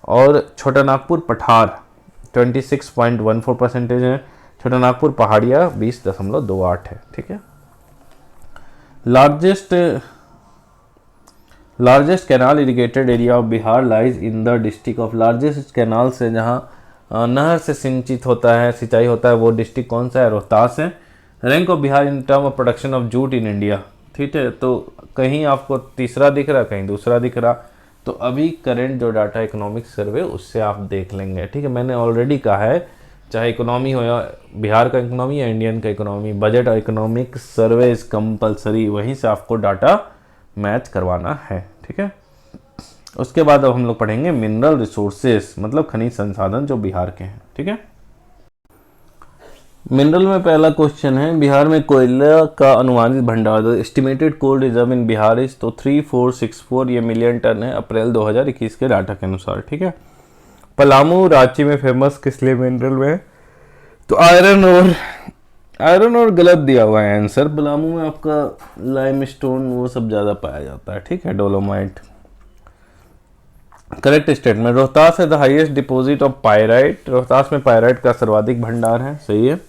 और छोटा नागपुर पठार 26.14% है। छोटा नागपुर पहाड़िया 20.28 है, ठीक है। Largest largest canal irrigated area of Bihar lies in the district of, largest canal से जहाँ नहर से सिंचित होता है, सिंचाई होता है, वो डिस्ट्रिक्ट कौन सा है? रोहतास है। Rank of Bihar in term of production of jute in India, ठीक है, तो कहीं आपको तीसरा दिख रहा, कहीं दूसरा दिख रहा, तो अभी करंट जो डाटा इकोनॉमिक सर्वे उससे आप देख लेंगे, ठीक है। मैंने ऑलरेडी कहा है, चाहे इकोनॉमी हो या बिहार का इकोनॉमी या इंडियन का इकोनॉमी, बजट और इकोनॉमिक सर्वे इज कंपलसरी, वहीं से आपको डाटा मैच करवाना है, ठीक है। उसके बाद अब हम लोग पढ़ेंगे मिनरल रिसोर्सेस, मतलब खनिज संसाधन जो बिहार के हैं, ठीक है। मिनरल में पहला क्वेश्चन है, बिहार में कोयला का अनुमानित भंडार, estimated coal reserve in Bihar is, तो 3464 ये मिलियन टन है अप्रैल 2021 के डाटा के अनुसार, ठीक है। पलामू रांची में फेमस किस लिए मिनरल में? तो आयरन और गलत दिया हुआ है आंसर। पलामू में आपका लाइमस्टोन वो सब ज़्यादा पाया जाता है, ठीक है, डोलोमाइट। करेक्ट स्टेटमेंट, रोहतास है the highest deposit of pyrite, Rohtas में पायराइट का सर्वाधिक भंडार है, सही है।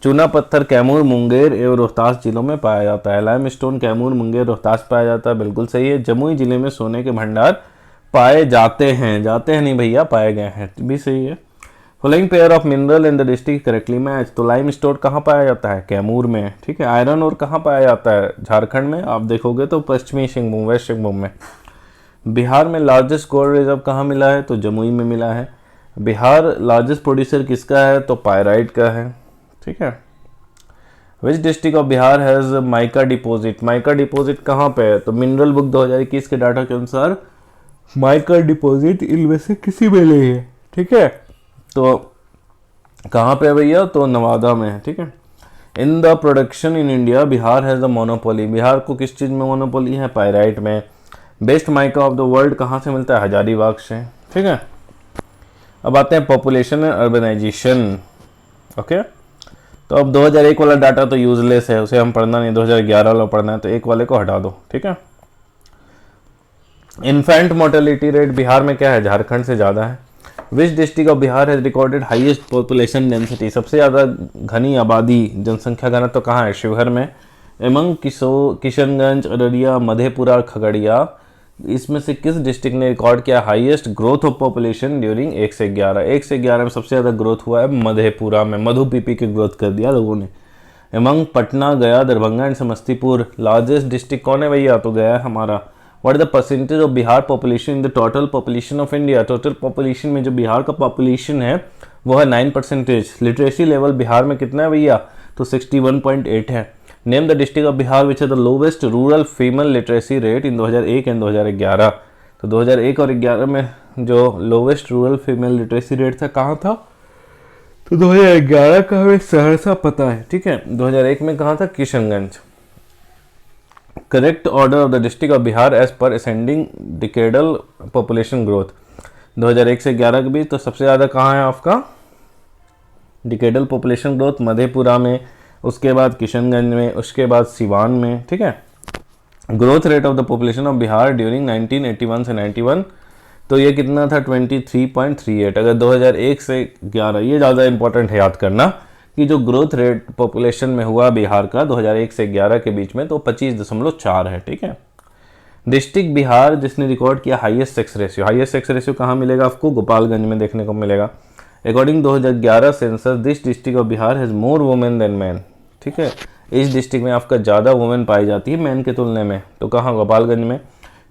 चूना पत्थर कैमूर, मुंगेर एवं रोहतास जिलों में पाया जाता है। लाइमस्टोन कैमूर, मुंगेर, रोहतास पाया जाता है, बिल्कुल सही है। जमुई जिले में सोने के भंडार पाए जाते हैं, जाते हैं नहीं भैया, पाए गए हैं, भी सही है। Following pair of mineral in the district correctly match, तो लाइमस्टोन कहाँ पाया जाता है? कैमूर में, ठीक है। आयरन और कहाँ पाया जाता है? झारखंड में, आप देखोगे तो पश्चिमी सिंहभूम, वेस्ट सिंहभूम में। बिहार में लार्जेस्ट गोल्ड रिजर्व कहाँ मिला है? तो जमुई में मिला है। बिहार लार्जेस्ट प्रोड्यूसर किसका है? तो पायराइट का है, ठीक है। विच district of Bihar has mica deposit, mica deposit कहाँ पे है? तो मिनरल बुक 2021 के डाटा के अनुसार माइका डिपॉजिट इनमें से किसी में नहीं है, ठीक है। तो कहाँ पे है भैया? तो नवादा में है, ठीक है। In the production in India Bihar has the monopoly, Bihar को किस चीज़ में मोनोपोली है? पायराइट में। Best mica of the world कहाँ से मिलता है? हजारीबाग से, ठीक है। अब आते हैं पॉपुलेशन एंड अर्बनाइजेशन, ओके। तो अब 2001 वाला डाटा तो यूजलेस है, उसे हम पढ़ना नहीं, 2011 वाला पढ़ना है, तो एक वाले को हटा दो, ठीक है। इन्फेंट मोर्टेलिटी रेट बिहार में क्या है? झारखंड से ज़्यादा है। विच district of Bihar has recorded highest population density, सबसे ज़्यादा घनी आबादी, जनसंख्या घनत्व तो कहाँ है? शिवहर में। एमंग किशनगंज, अररिया, मधेपुरा, खगड़िया, इसमें से किस डिस्ट्रिक्ट ने रिकॉर्ड किया highest growth of population during 1 से 11? 1 से 11 में सबसे ज़्यादा ग्रोथ हुआ है मधेपुरा में, मधु पीपी की ग्रोथ कर दिया लोगों ने। एमंग पटना, गया, Darbhanga and Samastipur, largest district कौन है भैया? तो गया है हमारा। What is the percentage of Bihar population in the total population of India, total population में जो बिहार का पॉपुलेशन है वो है 9%। लिटरेसी लेवल बिहार में कितना है भैया? तो 61.8 है। Name the district of Bihar which has the lowest rural female literacy rate in 2001 and 2011, तो 2001 और 2011 में जो lowest rural female literacy rate था कहाँ था? तो 2011 का हमें सहरसा पता है, ठीक है। 2001 में कहाँ था? Kishanganj. Correct order of the district of Bihar as per ascending decadal population growth, 2001 से 11 के बीच तो सबसे ज़्यादा कहाँ है आपका डिकेडल पॉपुलेशन ग्रोथ? मधेपुरा में, उसके बाद किशनगंज में, उसके बाद सिवान में, ठीक है। Growth rate of the population of Bihar during 1981 से 91, तो ये कितना था? 23.38। अगर 2001 से 11, ये ज़्यादा इंपॉर्टेंट है याद करना कि जो ग्रोथ रेट पॉपुलेशन में हुआ बिहार का 2001 से 11 के बीच में तो 25.4 है, ठीक है। डिस्ट्रिक्ट बिहार जिसने रिकॉर्ड किया highest sex ratio, highest sex ratio कहाँ मिलेगा आपको? गोपालगंज में देखने को मिलेगा। According 2011 census this district of Bihar has more women than man, ठीक है। इस डिस्ट्रिक्ट में आपका ज़्यादा वुमेन पाई जाती है मैन के तुलने में, तो कहाँ? गोपालगंज में।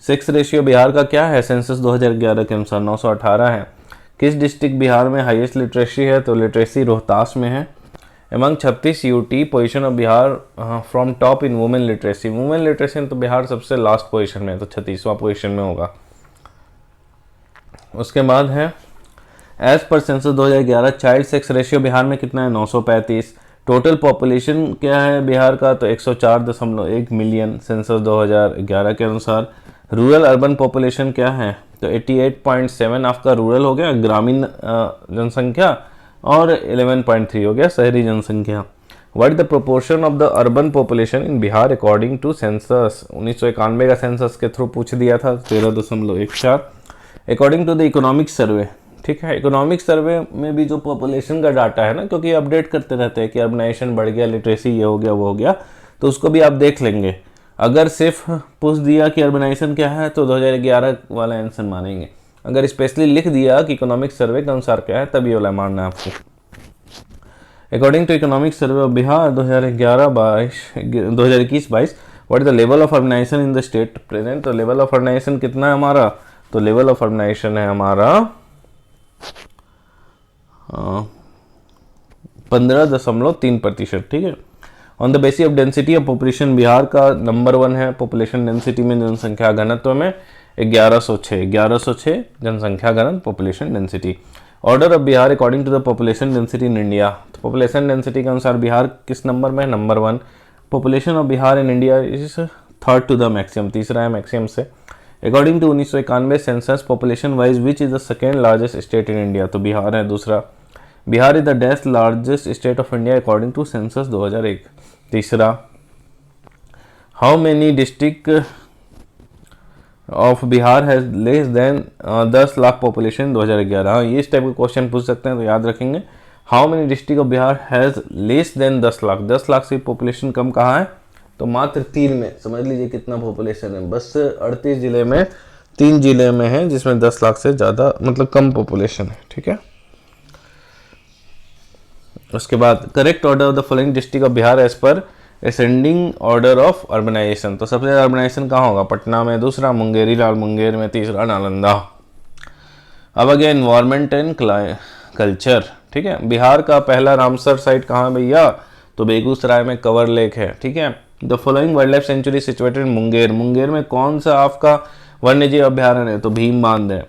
सेक्स रेशियो बिहार का क्या है? सेंसस 2011 के अनुसार 918 है। किस डिस्ट्रिक्ट बिहार में हाईएस्ट लिटरेसी है? तो लिटरेसी रोहतास में है। Among 36 UT position of Bihar from top in women literacy, women literacy तो बिहार सबसे लास्ट पोजीशन में है, तो 36वां पोजीशन में होगा। उसके बाद है as per census 2011 child sex ratio Bihar में कितना है? 935। टोटल पॉपुलेशन क्या है बिहार का? तो 104.1 मिलियन सेंसस 2011 के अनुसार। रूरल अर्बन पॉपुलेशन क्या है? तो 88.7 आपका रूरल हो गया ग्रामीण जनसंख्या, और 11.3 हो गया शहरी जनसंख्या। What is the proportion of the urban population in Bihar according to census? 1991 का सेंसस के थ्रू पूछ दिया था, 13.14। According to the economic survey, ठीक है। इकोनॉमिक सर्वे में भी जो पॉपुलेशन का डाटा है ना, क्योंकि अपडेट करते रहते हैं कि अर्बनाइजेशन बढ़ गया, लिटरेसी ये हो गया वो हो गया, तो उसको भी आप देख लेंगे। अगर सिर्फ पूछ दिया कि अर्बनाइजेशन क्या है तो 2011 वाला आंसर मानेंगे। अगर स्पेशली लिख दिया कि इकोनॉमिक सर्वे के अनुसार क्या है तब ये वाला मानना है आपको। According to economic survey of Bihar 2021-22 what is the level of urbanisation in the state present. तो लेवल ऑफ अर्बनाइजेशन कितना है हमारा, तो लेवल ऑफ अर्बनाइजेशन है हमारा 15.3%। ठीक है। On the basis of density of population Bihar का नंबर 1 है पॉपुलेशन डेंसिटी में, जनसंख्या घनत्व में 1106 जनसंख्या घनत्व population density. Order of Bihar according to the population density in India. तो पॉपुलेशन डेंसिटी के अनुसार बिहार किस नंबर में है, number 1। Population of Bihar in India is third to the maximum, तीसरा है मैक्सिमम से। According to 1991 census population wise which is the second largest state in India. तो बिहार है दूसरा। Bihar is the dash largest state of India according to census 2001, तीसरा। How many district of Bihar has less than 10 lakh population 2011। हाँ, ये इस type के question पूछ सकते हैं तो याद रखेंगे। How many district of Bihar has less than 10 lakh, 10 lakh से पॉपुलेशन कम कहाँ है, तो मात्र 3 में। समझ लीजिए कितना पॉपुलेशन है, बस 38 जिले में 3 जिले में है जिसमें 10 लाख से ज़्यादा मतलब कम पॉपुलेशन है। ठीक है। उसके बाद correct order of the following district of Bihar as per ascending order of urbanisation. तो सबसे ज़्यादा अर्बनाइजेशन कहाँ होगा, पटना में, दूसरा मुंगेरी लाल मुंगेर में, तीसरा नालंदा। अब अगेन एनवायरमेंट एंड कल्चर। ठीक है। बिहार का पहला रामसर साइट कहाँ है भैया, तो बेगूसराय में कवर लेक है। ठीक है। The following wild life sanctuary situated in Munger. Munger में कौन सा आपका वन्यजीव अभ्यारण्य है, तो भीम बांध है।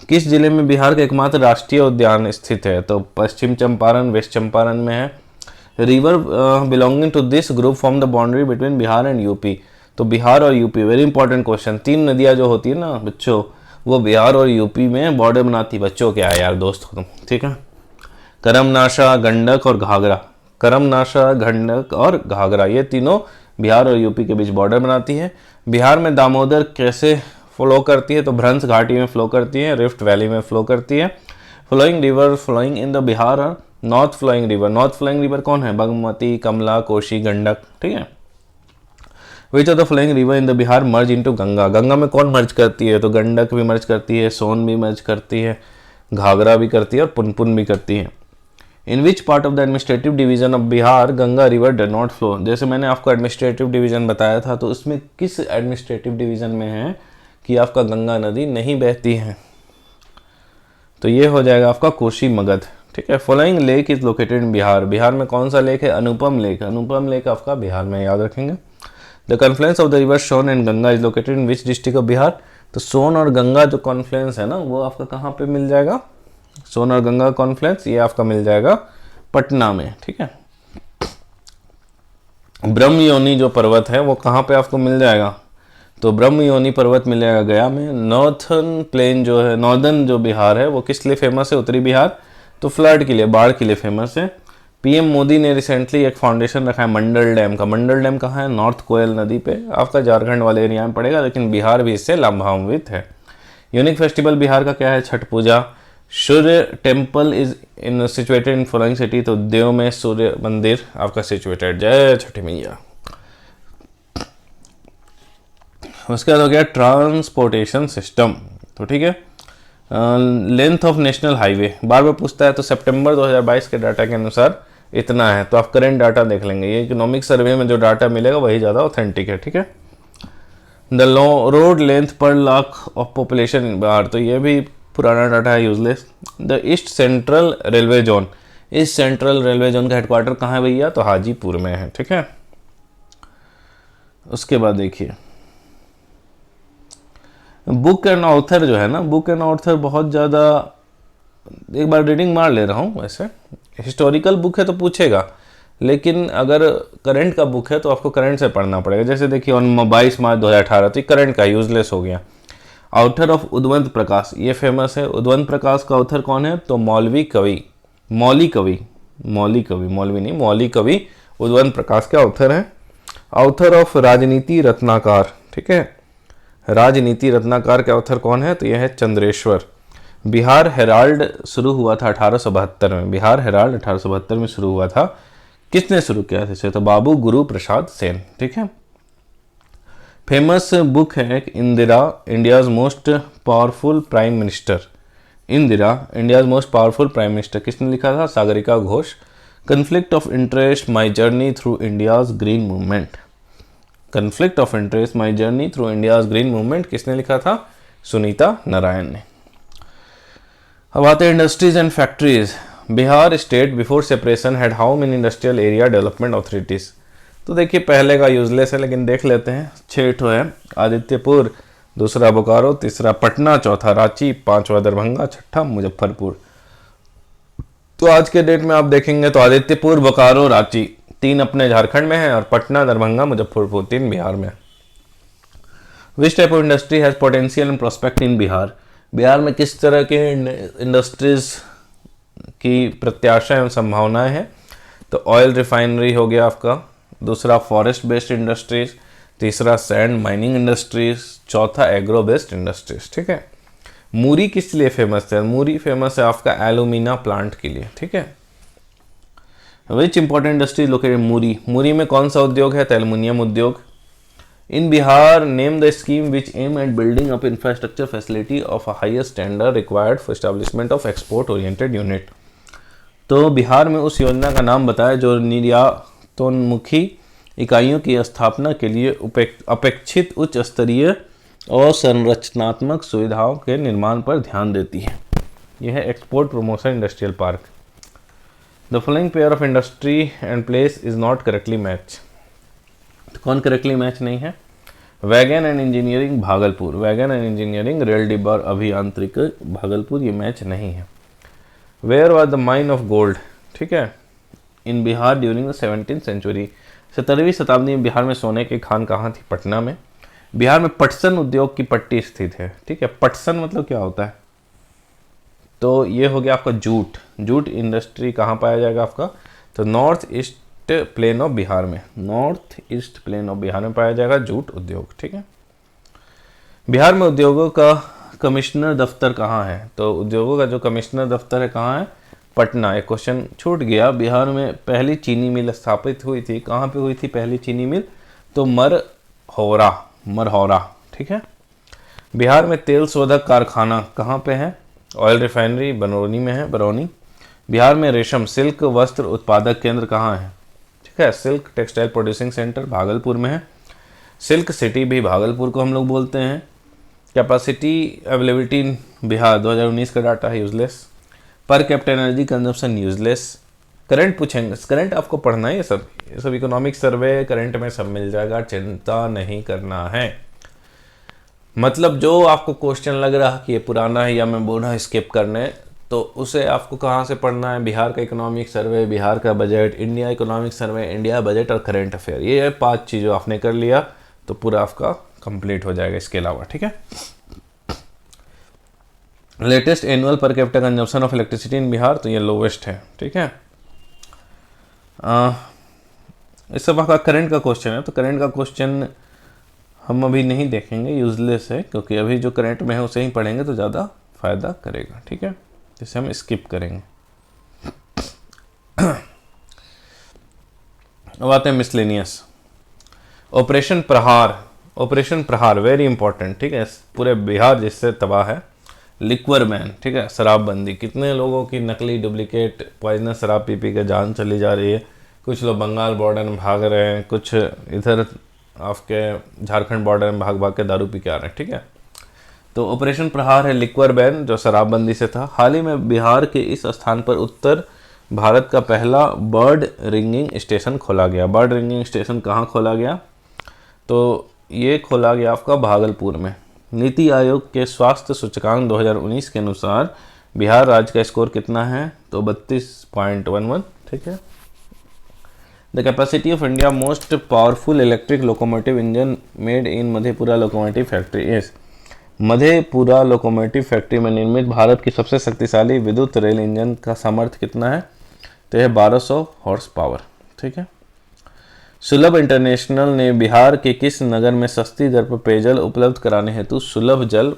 किस जिले में बिहार का एकमात्र राष्ट्रीय उद्यान स्थित है, तो पश्चिम चंपारण वेस्ट चंपारण में है। River belonging to this group form the boundary between Bihar and UP. तो बिहार और यूपी, वेरी इंपॉर्टेंट क्वेश्चन। 3 नदियाँ जो होती है ना बच्चों, वो बिहार और यूपी में बॉर्डर बनाती। बच्चों क्या है यार दोस्त तुम, ठीक है। करमनाशा, गंडक और घाघरा, करमनाशा, गंडक और घाघरा, ये तीनों बिहार और यूपी के बीच बॉर्डर बनाती है। बिहार में दामोदर कैसे फ्लो करती है, तो भ्रंश घाटी में फ्लो करती है, रिफ्ट वैली में फ्लो करती है। Flowing river flowing in the Bihar और north flowing river. North flowing river कौन है, बागमती, कमला, कोशी, गंडक। ठीक है। Which of the flowing river in the Bihar merge into Ganga. Ganga में कौन मर्ज करती है, तो गंडक भी मर्ज करती है, सोन भी मर्ज करती है, घाघरा भी करती है और पुनपुन भी करती है। In which part of the administrative division of Bihar Ganga river does not flow. जैसे मैंने आपको एडमिनिस्ट्रेटिव डिवीजन बताया था, तो इसमें किस एडमिनिस्ट्रेटिव डिवीजन में है कि आपका गंगा नदी नहीं बहती है, तो ये हो जाएगा आपका कोशी मगध। ठीक है। फॉलोइंग लेक इज लोकेटेड इन बिहार। बिहार में कौन सा लेक है, अनुपम लेक। अनुपम लेक आपका बिहार में, याद रखेंगे। The confluence of the river Son and Ganga is located in which district of Bihar. तो सोन और गंगा जो कॉन्फ्लुएंस है ना, वो आपका कहाँ पे मिल जाएगा, सोन और गंगा कॉन्फ्लुएंस ये आपका मिल जाएगा पटना में। ठीक है। ब्रह्म योनी जो पर्वत है वो कहाँ पे आपको मिल जाएगा, तो ब्रह्म योनी पर्वत मिल जाएगा गया में। नॉर्थर्न प्लेन जो है, नॉर्दर्न जो बिहार है वो किस लिए फेमस है, उत्तरी बिहार, तो फ्लड के लिए, बाढ़ के लिए फेमस है। पीएम मोदी ने रिसेंटली एक फाउंडेशन रखा है मंडल डैम का। मंडल डैम कहाँ है, नॉर्थ कोयल नदी पे, आपका झारखंड वाले एरिया में पड़ेगा, लेकिन बिहार भी इससे लाभान्वित है। यूनिक फेस्टिवल बिहार का क्या है, Chhath Puja. Surya temple is in situated in following city. तो देव में सूर्य मंदिर आपका सिचुएटेड। जय छठी मैया। उसके बाद हो गया ट्रांसपोर्टेशन सिस्टम। तो ठीक है। लेंथ ऑफ नेशनल हाईवे बार बार पूछता है, तो सितंबर 2022 के डाटा के अनुसार इतना है। तो आप करेंट डाटा देख लेंगे, ये इकोनॉमिक सर्वे में जो डाटा मिलेगा वही ज़्यादा ऑथेंटिक है। ठीक है। द रोड लेंथ पर lakh of population in Bihar. तो ये भी पुराना डाटा है, useless. The east central railway zone. East central railway zone का हेडक्वार्टर कहाँ है भैया, तो हाजीपुर में है। ठीक है। उसके बाद देखिए बुक एंड ऑथर जो है ना, बुक एंड ऑथर बहुत ज़्यादा, एक बार रीडिंग मार ले रहा हूँ। वैसे हिस्टोरिकल बुक है तो पूछेगा, लेकिन अगर करंट का बुक है तो आपको करंट से पढ़ना पड़ेगा। जैसे देखिए ऑन 22 मार्च 2018, तो करंट का यूजलेस हो गया। ऑथर ऑफ उद्वंत प्रकाश, ये फेमस है। उद्वंत प्रकाश का ऑथर कौन है, तो मौलवी कवि, मौली कवि, मौलवी नहीं, मौली कवि उद्वंत प्रकाश के ऑथर हैं। ऑथर ऑफ राजनीति रत्नाकर। ठीक है। राजनीति रत्नाकर के ऑथर कौन है, तो यह है चंद्रेश्वर। बिहार हेराल्ड शुरू हुआ था 1872 में। बिहार हेराल्ड 1872 में शुरू हुआ था। किसने शुरू किया था इसे, तो बाबू गुरु प्रसाद सेन। ठीक है। फेमस बुक है Indira, India's most powerful prime minister. Indira, India's most powerful prime minister किसने लिखा था? Sagarika Ghosh. Conflict of interest, my journey through India's green movement. Conflict of interest, my journey through India's green movement किसने लिखा था? सुनीता नारायण ने। अब आते हैं industries and factories. Bihar state before separation had how many industrial area development authorities. तो देखिए पहले का यूजलेस है लेकिन देख लेते हैं। 6 ठो है। आदित्यपुर, दूसरा बोकारो, तीसरा पटना, चौथा रांची, पांचवा दरभंगा, छठा मुजफ्फरपुर। तो आज के डेट में आप देखेंगे तो आदित्यपुर, बोकारो, रांची 3 अपने झारखंड में है और पटना, दरभंगा, मुजफ्फरपुर 3 बिहार में। Which type of industry has potential and prospect in Bihar. Bihar में किस तरह के इंडस्ट्रीज की प्रत्याशा एवं संभावनाएं हैं? तो ऑयल रिफाइनरी हो गया आपका, दूसरा फॉरेस्ट बेस्ड इंडस्ट्रीज, तीसरा सैंड माइनिंग इंडस्ट्रीज, चौथा एग्रो बेस्ड इंडस्ट्रीज। ठीक है। मूरी किस लिए फेमस है? मूरी फेमस है आपका एल्यूमिना प्लांट के लिए। ठीक है। Which important industry located Muri. Muri में कौन सा उद्योग है? तो एल्युमिनियम उद्योग। In Bihar name the scheme which aim at building up infrastructure facility of a highest standard required for establishment of export oriented unit. तो बिहार में उस योजना का नाम बताया जो निर्यातोन्मुखी इकाइयों की स्थापना के लिए अपेक्षित उच्च स्तरीय और संरचनात्मक सुविधाओं के निर्माण पर ध्यान देती है। यह है export promotion industrial park. The following pair of industry and place is not correctly match. तो कौन करेक्टली मैच नहीं है? Wagon and engineering Bhagalpur, wagon and engineering rail डिब्बा और अभियांत्रिक भागलपुर, ये मैच नहीं है। Where was the mine of gold. ठीक है। In Bihar during the 17th century, 17वीं शताब्दी में बिहार में सोने की खान कहाँ थी? पटना में। बिहार में पटसन उद्योग की पट्टी स्थित है। ठीक है। पटसन मतलब क्या होता है? तो ये हो गया आपका जूट। जूट इंडस्ट्री कहाँ पाया जाएगा आपका? तो north east plain of Bihar में, north east plain of Bihar में पाया जाएगा जूट उद्योग। ठीक है। बिहार में उद्योगों का कमिश्नर दफ्तर कहाँ है? तो उद्योगों का जो कमिश्नर दफ्तर है कहाँ है? पटना। एक क्वेश्चन छूट गया। बिहार में पहली चीनी मिल स्थापित हुई थी, कहाँ पे हुई थी पहली चीनी मिल? तो मरहौरा। ठीक है। बिहार में तेल शोधक कारखाना कहाँ पे है? ऑयल रिफाइनरी बरौनी में है, बरौनी। बिहार में रेशम सिल्क वस्त्र उत्पादक केंद्र कहाँ है? ठीक है। Silk textile producing centre Bhagalpur में है। सिल्क सिटी भी भागलपुर को हम लोग बोलते हैं। कैपेसिटी अवेलेबिलिटी इन बिहार 2019 का डाटा है यूजलेस। पर capital energy consumption useless. Current पूछेंगे, करंट आपको पढ़ना है, ये सब इकोनॉमिक सर्वे करंट में सब मिल जाएगा, चिंता नहीं करना है। मतलब जो आपको क्वेश्चन लग रहा है कि ये पुराना है या मैं बोल रहा हूँ स्किप करने, तो उसे आपको कहाँ से पढ़ना है? बिहार का इकोनॉमिक सर्वे, बिहार का budget, India economic survey, India budget और करंट अफेयर, ये 5 चीज़ों आपने कर लिया तो पूरा आपका कंप्लीट हो जाएगा इसके अलावा। ठीक है। Latest annual per capita consumption of electricity in Bihar, तो ये लोवेस्ट है। ठीक है। इस सब का करंट का क्वेश्चन है, तो करंट का क्वेश्चन हम अभी नहीं देखेंगे, यूजलेस है, क्योंकि अभी जो करंट में है उसे ही पढ़ेंगे तो ज़्यादा फायदा करेगा। ठीक है। जिसे हम स्किप करेंगे। अब आते हैं मिसलेनियस। ऑपरेशन प्रहार, ऑपरेशन प्रहार वेरी इंपॉर्टेंट। ठीक है। पूरे बिहार जिससे तबाह है। लिक्वर बैन, ठीक है, शराबबंदी। कितने लोगों की नकली डुप्लीकेट पॉइजनस शराब पी पी के जान चली जा रही है। कुछ लोग बंगाल बॉर्डर में भाग रहे हैं, कुछ इधर आपके झारखंड बॉर्डर में भाग भाग के दारू पी के आ रहे हैं। ठीक है। तो ऑपरेशन प्रहार है लिक्वर बैन जो शराबबंदी से था। हाल ही में बिहार के इस स्थान पर उत्तर भारत का पहला बर्ड रिंगिंग स्टेशन खोला गया। बर्ड रिंगिंग स्टेशन कहाँ खोला गया? तो ये खोला गया आपका भागलपुर में। नीति आयोग के स्वास्थ्य सूचकांक 2019 के अनुसार बिहार राज्य का स्कोर कितना है? तो 32.11। ठीक है। The capacity of India most powerful electric locomotive engine made in Madhepura locomotive factory is. Madhepura locomotive factory में निर्मित भारत की सबसे शक्तिशाली विद्युत रेल इंजन का सामर्थ्य कितना है? तो यह 1200 हॉर्स पावर। ठीक है। सुलभ इंटरनेशनल ने बिहार के किस नगर में सस्ती दर पर पेयजल उपलब्ध कराने हेतु सुलभ जल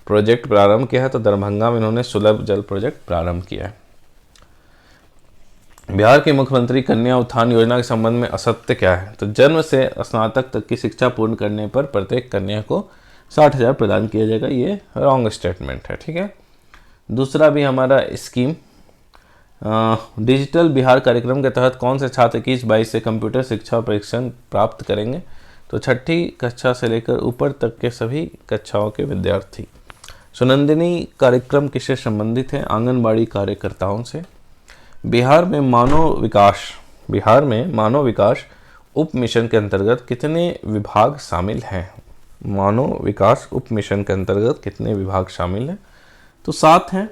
प्रोजेक्ट प्रारंभ किया है? तो दरभंगा में इन्होंने सुलभ जल प्रोजेक्ट प्रारंभ किया है। बिहार के मुख्यमंत्री कन्या उत्थान योजना के संबंध में असत्य क्या है? तो जन्म से स्नातक तक की शिक्षा पूर्ण करने पर प्रत्येक कन्या को 60,000 प्रदान किया जाएगा। ये रॉन्ग स्टेटमेंट है। ठीक है। दूसरा भी हमारा स्कीम, डिजिटल बिहार कार्यक्रम के तहत कौन से छात्र 21-22 से कंप्यूटर शिक्षा प्रशिक्षण प्राप्त करेंगे? तो छठी कक्षा से लेकर ऊपर तक के सभी कक्षाओं के विद्यार्थी। सुनंदिनी कार्यक्रम किससे संबंधित है? आंगनबाड़ी कार्यकर्ताओं से। बिहार में मानव विकास उप मिशन के अंतर्गत कितने विभाग शामिल हैं? मानव विकास उप मिशन के अंतर्गत कितने विभाग शामिल हैं? तो 7 हैं।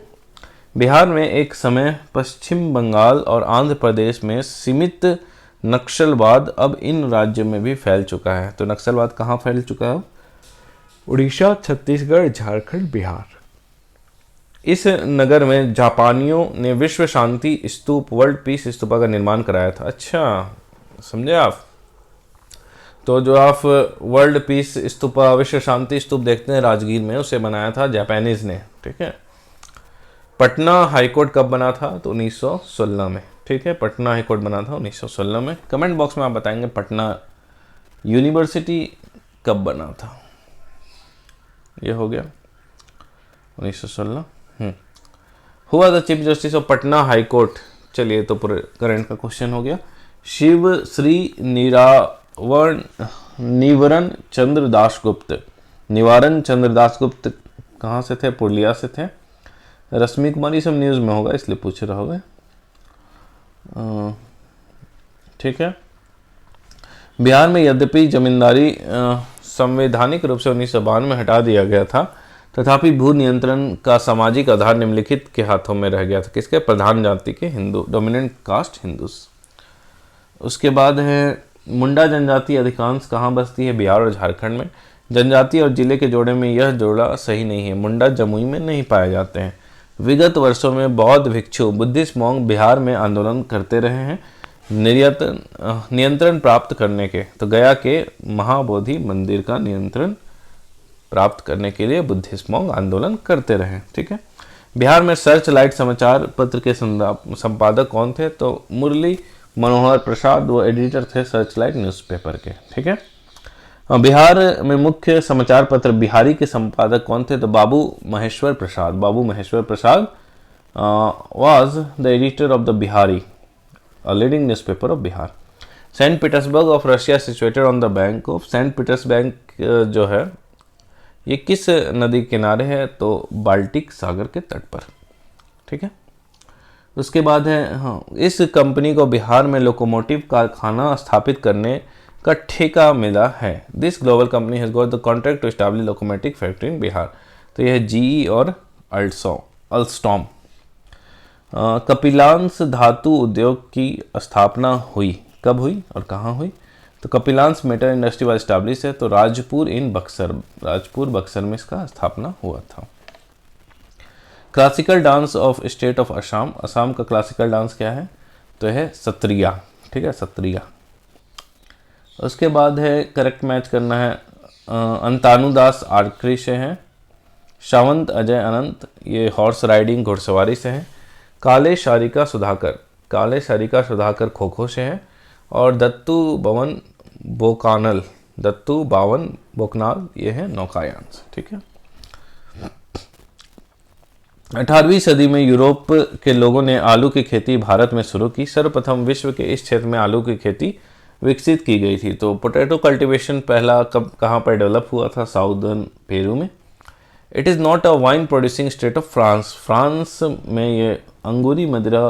बिहार में एक समय पश्चिम बंगाल और आंध्र प्रदेश में सीमित नक्सलवाद अब इन राज्यों में भी फैल चुका है। तो नक्सलवाद कहाँ फैल चुका है? उड़ीसा, छत्तीसगढ़, झारखंड, बिहार। इस नगर में जापानियों ने विश्व शांति स्तूप, वर्ल्ड पीस स्तूपा का निर्माण कराया था। अच्छा, समझे आप? तो जो आप वर्ल्ड पीस स्तूपा, विश्व शांति स्तूप देखते हैं राजगीर में, उसे बनाया था जापानीज ने। ठीक है। पटना हाईकोर्ट कब बना था? तो 1916 में। ठीक है, पटना हाईकोर्ट बना था 1916 में। कमेंट बॉक्स में आप बताएंगे पटना यूनिवर्सिटी कब बना था। ये हो गया 1916। हुआ the chief justice of Patna high court. चलिए, तो पूरे करंट का क्वेश्चन हो गया। शिव श्री निवारण चंद्र दासगुप्त। निवारण चंद्र दासगुप्त कहाँ से थे? पुरुलिया से थे। रश्मि कुमारी सब न्यूज़ में होगा, इसलिए पूछ रहे होगे। ठीक है। बिहार में यद्यपि जमींदारी संवैधानिक रूप से 1952 में हटा दिया गया था, तथापि भू नियंत्रण का सामाजिक आधार निम्नलिखित के हाथों में रह गया था। किसके? प्रधान जाति के, हिंदू, डोमिनेंट कास्ट हिंदूस। उसके बाद है मुंडा जनजाति अधिकांश कहाँ बसती है? बिहार और झारखंड में। जनजाति और जिले के जोड़े में यह जोड़ा सही नहीं है। मुंडा जमुई में नहीं पाए जाते हैं। विगत वर्षों में बौद्ध भिक्षु, बुद्धिस्ट मॉन्क बिहार में आंदोलन करते रहे हैं नियंत्रण प्राप्त करने के। तो गया के महाबोधि मंदिर का नियंत्रण प्राप्त करने के लिए बुद्धिस्ट मॉन्क आंदोलन करते रहे। ठीक है। बिहार में सर्च लाइट समाचार पत्र के संपादक कौन थे? तो मुरली मनोहर प्रसाद, वो एडिटर थे सर्च लाइट न्यूज़पेपर के। ठीक है। बिहार में मुख्य समाचार पत्र बिहारी के संपादक कौन थे? तो Babu Maheshwar Prasad. Babu Maheshwar Prasad was the editor of the Bihari, a leading newspaper of Bihar. Saint Petersburg of Russia situated on the bank of. Saint Petersburg जो है ये किस नदी के किनारे है? तो बाल्टिक सागर के तट पर। ठीक है। उसके बाद है इस कंपनी को बिहार में लोकोमोटिव कारखाना स्थापित करने का ठेका मिला है। This global company has got the contract to establish locomotive factory in Bihar. तो यह जीई और अल्स्टॉम। कपिलांस धातु उद्योग की स्थापना हुई, कब हुई और कहाँ हुई? तो कपिलांस मेटल इंडस्ट्री वाज एस्टैब्लिश है तो राजपुर इन बक्सर, राजपुर बक्सर में इसका स्थापना हुआ था। Classical dance of state of Assam. Assam का क्लासिकल डांस क्या है? तो है सत्रिया। ठीक है, सत्रिया। उसके बाद है करेक्ट मैच करना है। अंतानुदास आर्करी से हैं। सावंत अजय अनंत ये हॉर्स राइडिंग घुड़सवारी से हैं। काले शारिका सुधाकर, काले शारिका सुधाकर खो खो से हैं। और दत्तू बावन बोकनाल ये है नौकायान से। ठीक है। 18वीं सदी में यूरोप के लोगों ने आलू की खेती भारत में शुरू की। सर्वप्रथम विश्व के इस क्षेत्र में आलू की खेती विकसित की गई थी। तो पोटैटो कल्टीवेशन पहला कब कहाँ पर डेवलप हुआ था? साउदर्न पेरू में। It is not a wine producing state of France. France में ये अंगूरी मदिरा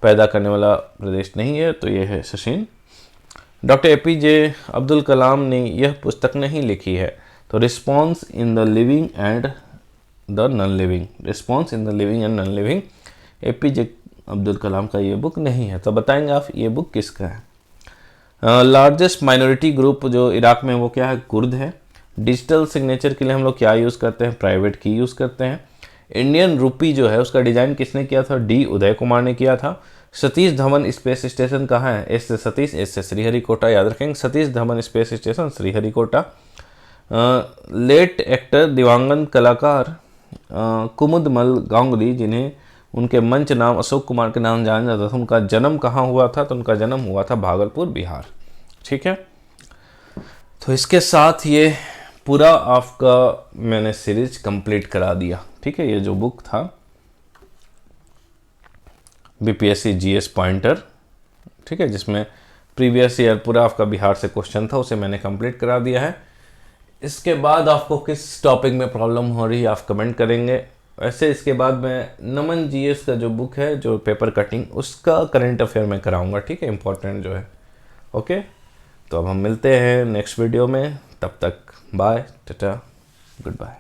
पैदा करने वाला प्रदेश नहीं है, तो ये है सचिन। डॉक्टर एपीजे अब्दुल कलाम ने यह पुस्तक नहीं लिखी है। तो response in the living and the non living, response in the living and non living APJ Abdul Kalam का ये बुक नहीं है। तो बताएंगे आप ये बुक किसका है? लार्जेस्ट माइनॉरिटी ग्रुप जो इराक में वो क्या है? कुर्द है। डिजिटल सिग्नेचर के लिए हम लोग क्या यूज़ करते हैं? प्राइवेट की यूज़ करते हैं। इंडियन रूपी जो है उसका डिज़ाइन किसने किया था? डी उदय कुमार ने किया था। सतीश धवन स्पेस स्टेशन कहाँ है? एस से सतीश, एस से श्रीहरिकोटा, याद रखेंगे। Satish Dhawan space station Sriharikota. Late actor दिवंगत कलाकार कुमुदमल गांगुली जिन्हें उनके मंच नाम अशोक कुमार के नाम जाना जाता था। उनका जन्म कहाँ हुआ था? तो उनका जन्म हुआ था भागलपुर, बिहार। ठीक है, तो इसके साथ ये पूरा आपका मैंने सीरीज कंप्लीट करा दिया। ठीक है, ये जो बुक था बीपीएससी जीएस पॉइंटर, ठीक है, जिसमें प्रीवियस ईयर पूरा आपका बिहार से क्वेश्चन था, उसे मैंने कंप्लीट करा दिया है। इसके बाद आपको किस टॉपिक में प्रॉब्लम हो रही है आप कमेंट करेंगे। वैसे इसके बाद मैं नमन जीएस का जो बुक है, जो पेपर कटिंग, उसका करंट अफेयर में कराऊंगा। ठीक है, इंपॉर्टेंट जो है। ओके, तो अब हम मिलते हैं नेक्स्ट वीडियो में। तब तक बाय, टाटा, गुड बाय।